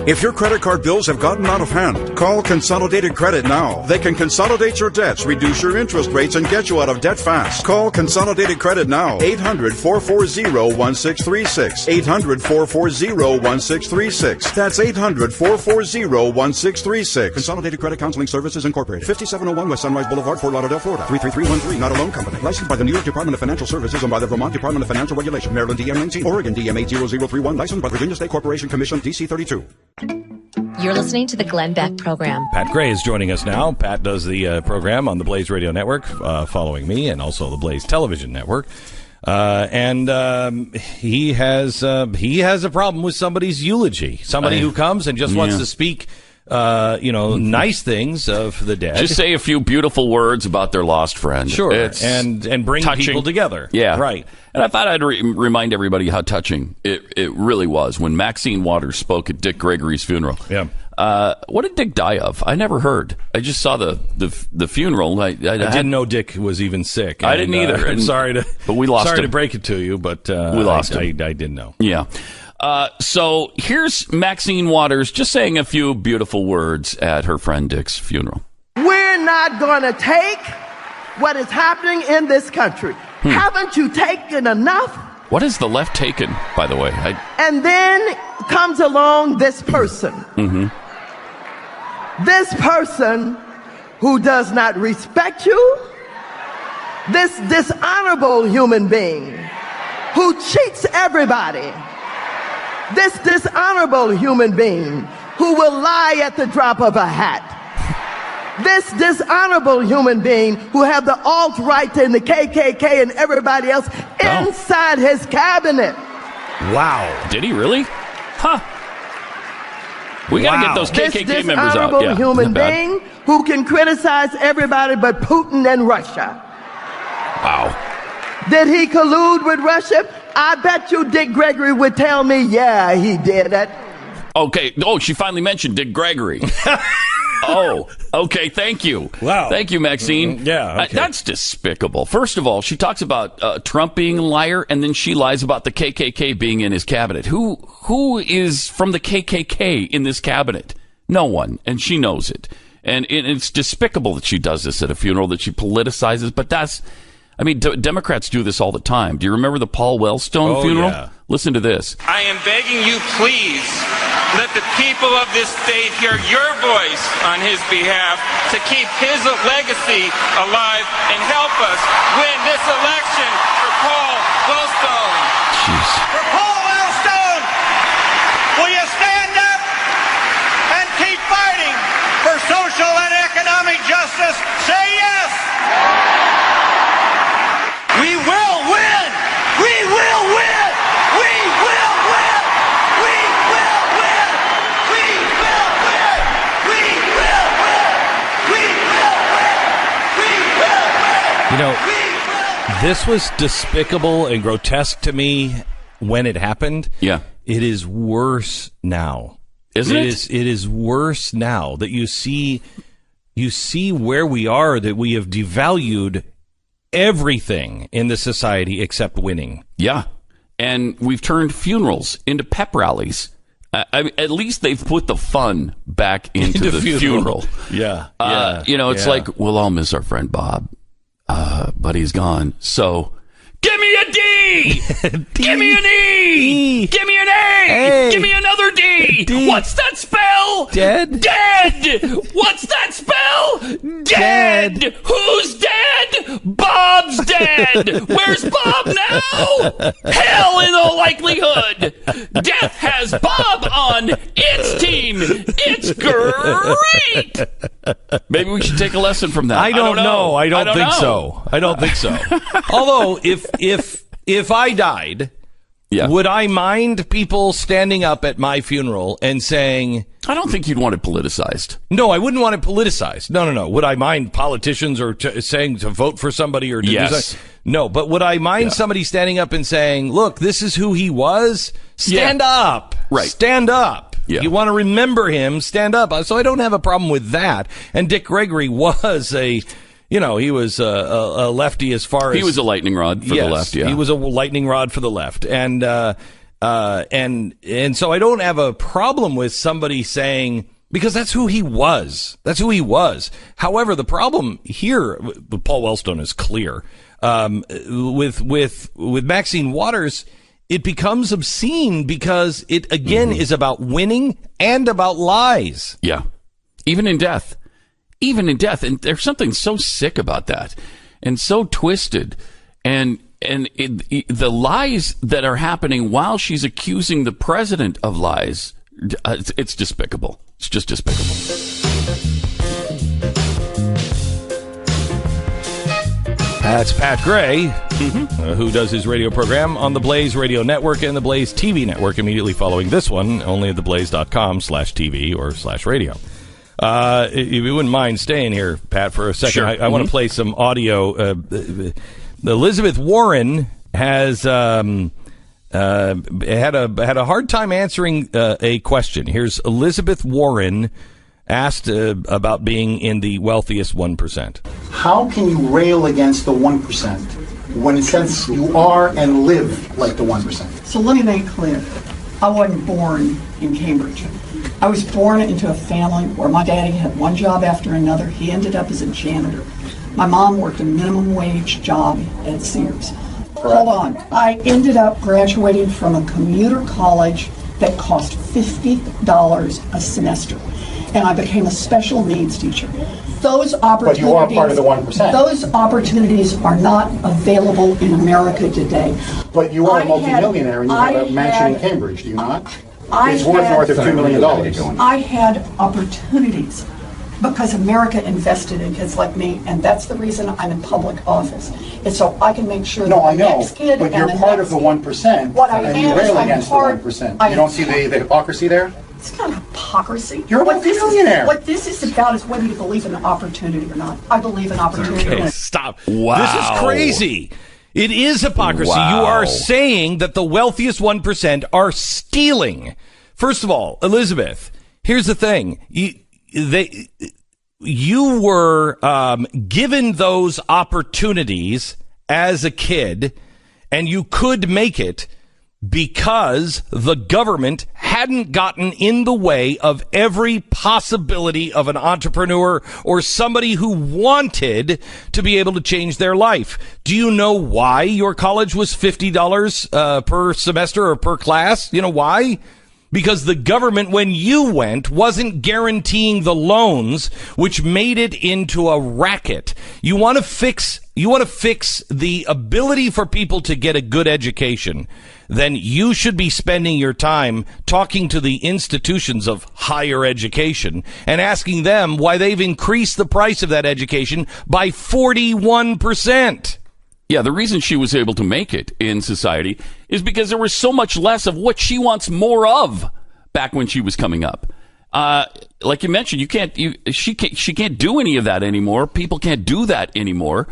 If your credit card bills have gotten out of hand, call Consolidated Credit now. They can consolidate your debts, reduce your interest rates, and get you out of debt fast. Call Consolidated Credit now. 800-440-1636. 800-440-1636. That's 800-440-1636. Consolidated Credit Counseling Services Incorporated. 5701 West Sunrise Boulevard, Fort Lauderdale, Florida. 33313. Not a loan company. Licensed by the New York Department of Financial Services and by the Vermont Department of Financial Regulation. Maryland DM 19. Oregon DM 80031. Licensed by Virginia State Corporation Commission DC 32. You're listening to the Glenn Beck Program. Pat Gray is joining us now. Pat does the program on the Blaze Radio Network, following me, and also the Blaze Television Network. And he has a problem with somebody's eulogy. Somebody who comes and just wants to speak, nice things of the dead. Just say a few beautiful words about their lost friend. Sure, and bring touching people together. Yeah, right. And I thought I'd remind everybody how touching it really was when Maxine Waters spoke at Dick Gregory's funeral. Yeah. What did Dick die of? I never heard. I just saw the funeral. I didn't know Dick was even sick. I didn't either. I'm sorry but we lost him. to break it to you, but we lost him. I didn't know. Yeah. So here's Maxine Waters just saying a few beautiful words at her friend Dick's funeral. We're not going to take what is happening in this country. Haven't you taken enough? What has the left taken, by the way? And then comes along this person. Mm-hmm. This person who does not respect you, this dishonorable human being who cheats everybody, this dishonorable human being who will lie at the drop of a hat, this dishonorable human being who have the alt-right and the KKK and everybody else inside his cabinet. Wow. Did he really? Huh. We got to get those KKK members out. This dishonorable human being who can criticize everybody but Putin and Russia. Wow. Did he collude with Russia? I bet you Dick Gregory would tell me, yeah, he did it. Okay. Oh, she finally mentioned Dick Gregory. Oh, okay. Thank you. Wow. Thank you, Maxine. Yeah. Okay. That's despicable. First of all, she talks about Trump being a liar, and then she lies about the KKK being in his cabinet. Who is from the KKK in this cabinet? No one, and she knows it. And it's despicable that she does this at a funeral, that she politicizes. But Democrats do this all the time. Do you remember the Paul Wellstone funeral? Yeah. Listen to this. I am begging you, please, let the people of this state hear your voice on his behalf to keep his legacy alive and help us win this election for Paul Wellstone. Jeez. For Paul Wellstone, will you stand up and keep fighting for social and economic justice? Say yes. We will win. We will win. We will win. We will win. We will win. We will win. We will win. We will win. You know, this was despicable and grotesque to me when it happened. Yeah. It is worse now. Isn't it? It is worse now that you see where we are, that we have devalued everything in the society except winning. Yeah. And we've turned funerals into pep rallies. At least they've put the fun back into the funeral. Yeah. It's like, we'll all miss our friend Bob, but he's gone. So give me a D! Give me an E! Give me an A! Give me another D! What's that spell? Dead? Dead! What's that spell? Dead! Who's dead? Bob's dead! Where's Bob now? Hell, in all likelihood! Death has Bob on its team! It's great! Maybe we should take a lesson from that. I don't know. I don't think so. I don't think so. Although, if I died, would I mind people standing up at my funeral and saying... I don't think you'd want it politicized. No, I wouldn't want it politicized. No. Would I mind politicians or saying to vote for somebody or to do something? No, but would I mind somebody standing up and saying, look, this is who he was? Stand up. Right. Stand up. Yeah. You want to remember him, stand up. So I don't have a problem with that. And Dick Gregory was he was a lefty as far as... He was a lightning rod for the left, He was a lightning rod for the left. And so I don't have a problem with somebody saying, because that's who he was. That's who he was. However, the problem here with Paul Wellstone is clear. With Maxine Waters, it becomes obscene because it, again, is about winning and about lies. Yeah. Even in death. And there's something so sick about that and so twisted. And the lies that are happening while she's accusing the president of lies, it's despicable. It's just despicable. That's Pat Gray, who does his radio program on the Blaze Radio Network and the Blaze TV Network immediately following this one, only at theblaze.com/TV or /radio. If you wouldn't mind staying here, Pat, for a second, sure. I want to play some audio. Elizabeth Warren has had a hard time answering a question. Here's Elizabeth Warren asked about being in the wealthiest 1%. How can you rail against the 1% when it says you are and live like the 1%? So let me make it clear. I wasn't born in Cambridge. I was born into a family where my daddy had one job after another. He ended up as a janitor. My mom worked a minimum wage job at Sears. Hold on. I ended up graduating from a commuter college that cost $50 a semester. And I became a special needs teacher. Those opportunities, but you are part of the 1%. Those opportunities are not available in America today. But you are a multimillionaire and you have a mansion in Cambridge, do you not? It's worth north of $2 million. I had opportunities because America invested in kids like me, and that's the reason I'm in public office. It's so I can make sure that the next kid but and you're the part next of the 1%, What I and you am is rail I'm against part- the 1%. I You am don't see the hypocrisy there? It's not hypocrisy. You're a multimillionaire. What this is about is whether you believe in opportunity or not. I believe in opportunity. Okay, stop. Wow. This is crazy. It is hypocrisy. Wow. You are saying that the wealthiest 1% are stealing. First of all, Elizabeth, here's the thing. You were given those opportunities as a kid, and you could make it because the government hadn't gotten in the way of every possibility of an entrepreneur or somebody who wanted to be able to change their life. Do you know why your college was $50 per semester or per class? You know why? Because the government, when you went, wasn't guaranteeing the loans, which made it into a racket. You want to fix the ability for people to get a good education, then you should be spending your time talking to the institutions of higher education and asking them why they've increased the price of that education by 41%. Yeah, the reason she was able to make it in society is because there was so much less of what she wants more of back when she was coming up. Like you mentioned, she can't do any of that anymore. People can't do that anymore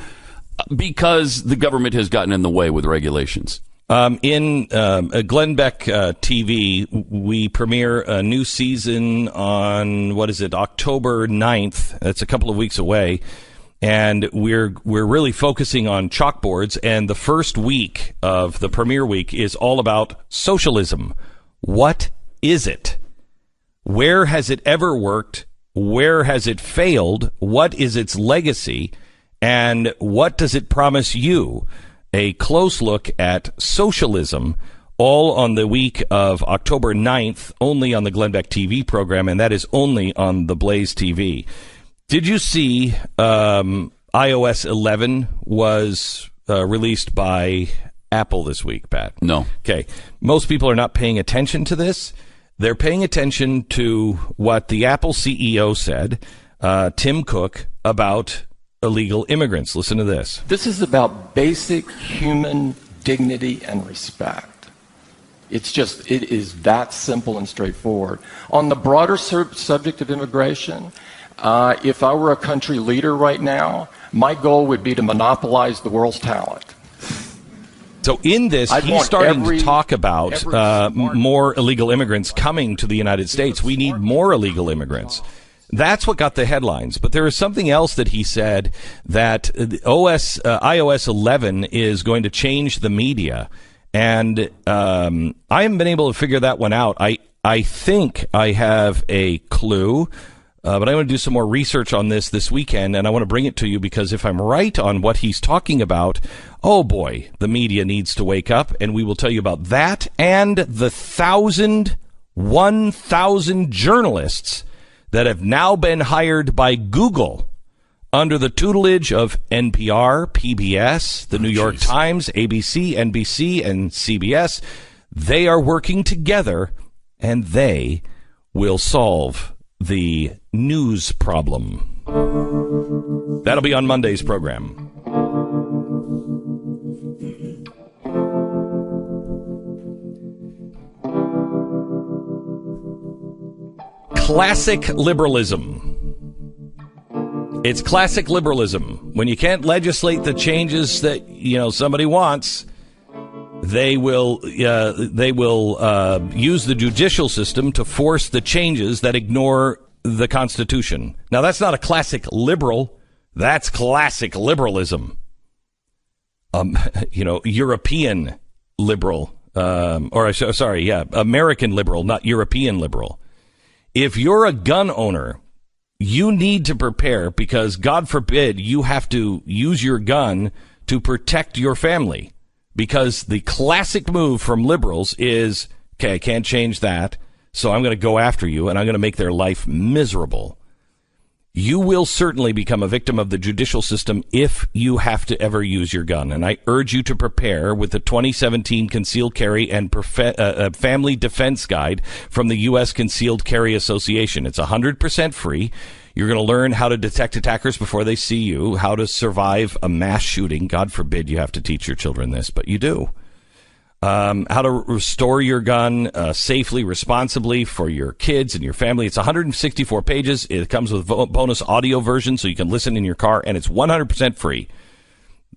because the government has gotten in the way with regulations. In Glenn Beck TV, we premiere a new season on, October 9th. That's a couple of weeks away. And we're really focusing on chalkboards, and the first week of the premiere week is all about socialism. What is it? Where has it ever worked? Where has it failed? What is its legacy? And what does it promise you? A close look at socialism, all on the week of October 9th, only on the Glenn Beck TV program, and that is only on TheBlaze TV. Did you see iOS 11 was released by Apple this week, Pat? No. Okay. Most people are not paying attention to this. They're paying attention to what the Apple CEO said, Tim Cook, about illegal immigrants. Listen to this. This is about basic human dignity and respect. It is that simple and straightforward. On the broader subject of immigration, if I were a country leader right now, my goal would be to monopolize the world's talent. So in this, he's starting to talk about more illegal immigrants coming to the United States. We need more illegal immigrants. That's what got the headlines. But there is something else that he said, that iOS 11 is going to change the media. And I haven't been able to figure that one out. I think I have a clue. But I want to do some more research on this weekend, and I want to bring it to you because if I'm right on what he's talking about, oh boy, the media needs to wake up, and we will tell you about that and the 1,000 journalists that have now been hired by Google under the tutelage of NPR, PBS, the New York Times, ABC, NBC, and CBS. They are working together, and they will solve the news problem. That'll be on Monday's program. Classic liberalism. It's classic liberalism. When you can't legislate the changes that, somebody wants, they will use the judicial system to force the changes that ignore the Constitution. Now, that's not a classic liberal. That's classic liberalism. European liberal, American liberal, not European liberal. If you're a gun owner, you need to prepare because, God forbid, you have to use your gun to protect your family. Because the classic move from liberals is Okay, I can't change that. So I'm going to go after you, and I'm going to make their life miserable. You will certainly become a victim of the judicial system if you have to ever use your gun. And I urge you to prepare with the 2017 Concealed Carry and Family Defense Guide from the U.S. Concealed Carry Association. It's 100% free. You're going to learn how to detect attackers before they see you, how to survive a mass shooting. God forbid you have to teach your children this, but you do. How to restore your gun safely, responsibly for your kids and your family. It's 164 pages. It comes with bonus audio version so you can listen in your car, and it's 100% free.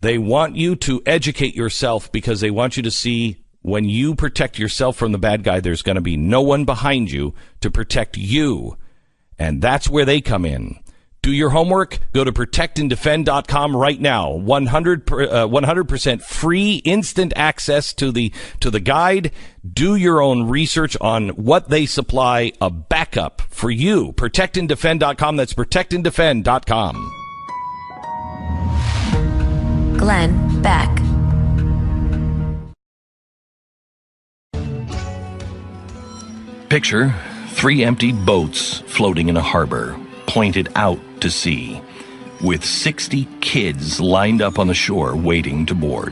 They want you to educate yourself because they want you to see when you protect yourself from the bad guy, there's going to be no one behind you to protect you, and that's where they come in. Do your homework. Go to protectanddefend.com right now. 100% free, instant access to the guide. Do your own research on what they supply, a backup for you. Protectanddefend.com. That's protectanddefend.com. Glenn Beck. Picture 3 emptied boats floating in a harbor, pointed out to sea, with 60 kids lined up on the shore waiting to board.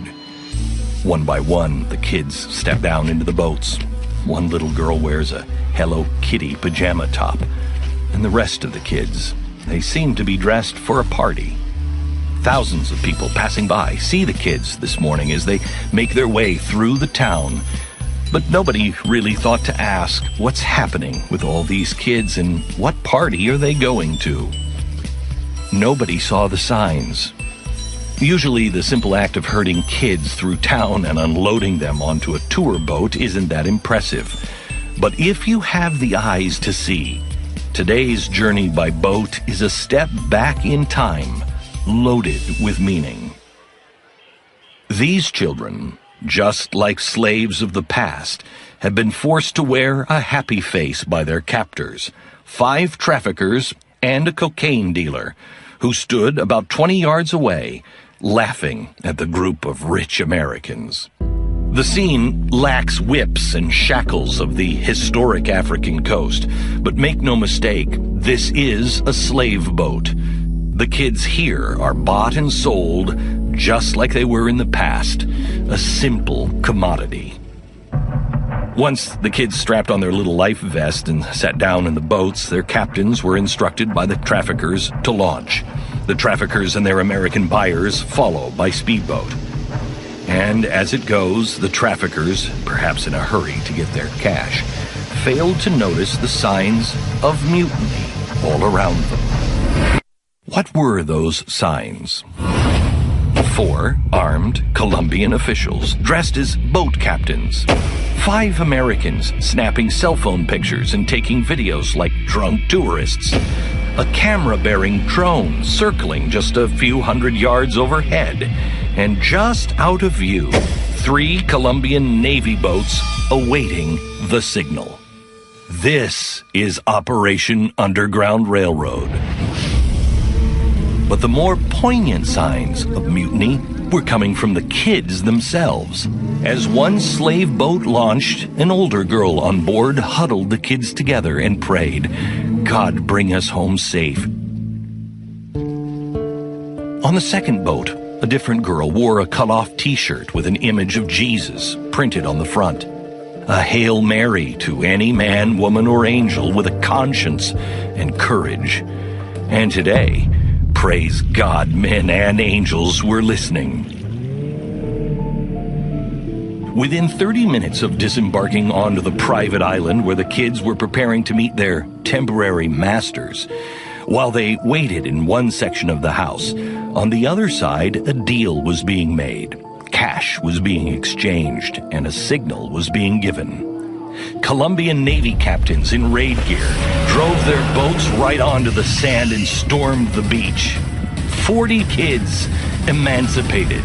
One by one, the kids step down into the boats. One little girl wears a Hello Kitty pajama top, and the rest of the kids, they seem to be dressed for a party. Thousands of people passing by see the kids this morning as they make their way through the town. But nobody really thought to ask what's happening with all these kids and what party are they going to. Nobody saw the signs. Usually the simple act of herding kids through town and unloading them onto a tour boat isn't that impressive. But if you have the eyes to see, today's journey by boat is a step back in time, loaded with meaning. These children, just like slaves of the past, have been forced to wear a happy face by their captors, 5 traffickers and a cocaine dealer, who stood about 20 yards away, laughing at the group of rich Americans. The scene lacks whips and shackles of the historic African coast, but make no mistake, this is a slave boat. The kids here are bought and sold just like they were in the past, a simple commodity. Once the kids strapped on their little life vest and sat down in the boats, their captains were instructed by the traffickers to launch. The traffickers and their American buyers follow by speedboat. And as it goes, the traffickers, perhaps in a hurry to get their cash, failed to notice the signs of mutiny all around them. What were those signs? 4 armed Colombian officials dressed as boat captains. 5 Americans snapping cell phone pictures and taking videos like drunk tourists. A camera-bearing drone circling just a few hundred yards overhead. And just out of view, 3 Colombian Navy boats awaiting the signal. This is Operation Underground Railroad. But the more poignant signs of mutiny were coming from the kids themselves. As one slave boat launched, an older girl on board huddled the kids together and prayed, "God, bring us home safe." On the second boat, a different girl wore a cut-off t-shirt with an image of Jesus printed on the front. A Hail Mary to any man, woman, or angel with a conscience and courage. And today, praise God, men and angels were listening. Within 30 minutes of disembarking onto the private island where the kids were preparing to meet their temporary masters, while they waited in one section of the house, on the other side, a deal was being made. Cash was being exchanged, and a signal was being given. Colombian Navy captains in raid gear drove their boats right onto the sand and stormed the beach. 40 kids emancipated.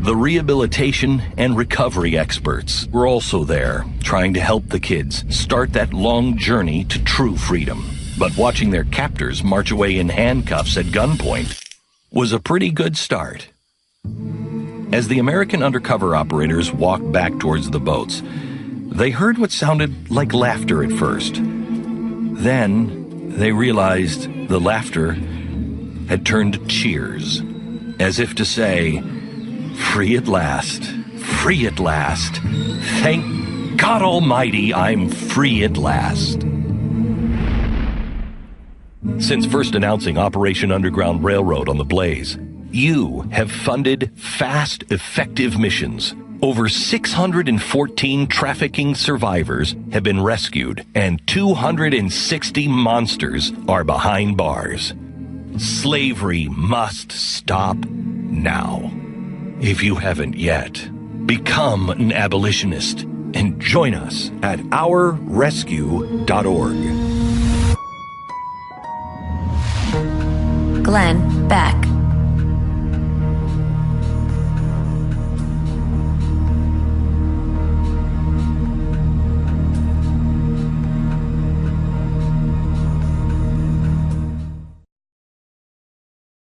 The rehabilitation and recovery experts were also there, trying to help the kids start that long journey to true freedom. But watching their captors march away in handcuffs at gunpoint was a pretty good start. As the American undercover operators walked back towards the boats, They heard what sounded like laughter at first. Then they realized the laughter had turned to cheers, as if to say, "Free at last, free at last. Thank God Almighty, I'm free at last." Since first announcing Operation Underground Railroad on TheBlaze, you have funded fast, effective missions. Over 614 trafficking survivors have been rescued, and 260 monsters are behind bars. Slavery must stop now. If you haven't yet, become an abolitionist and join us at ourrescue.org. Glenn Beck.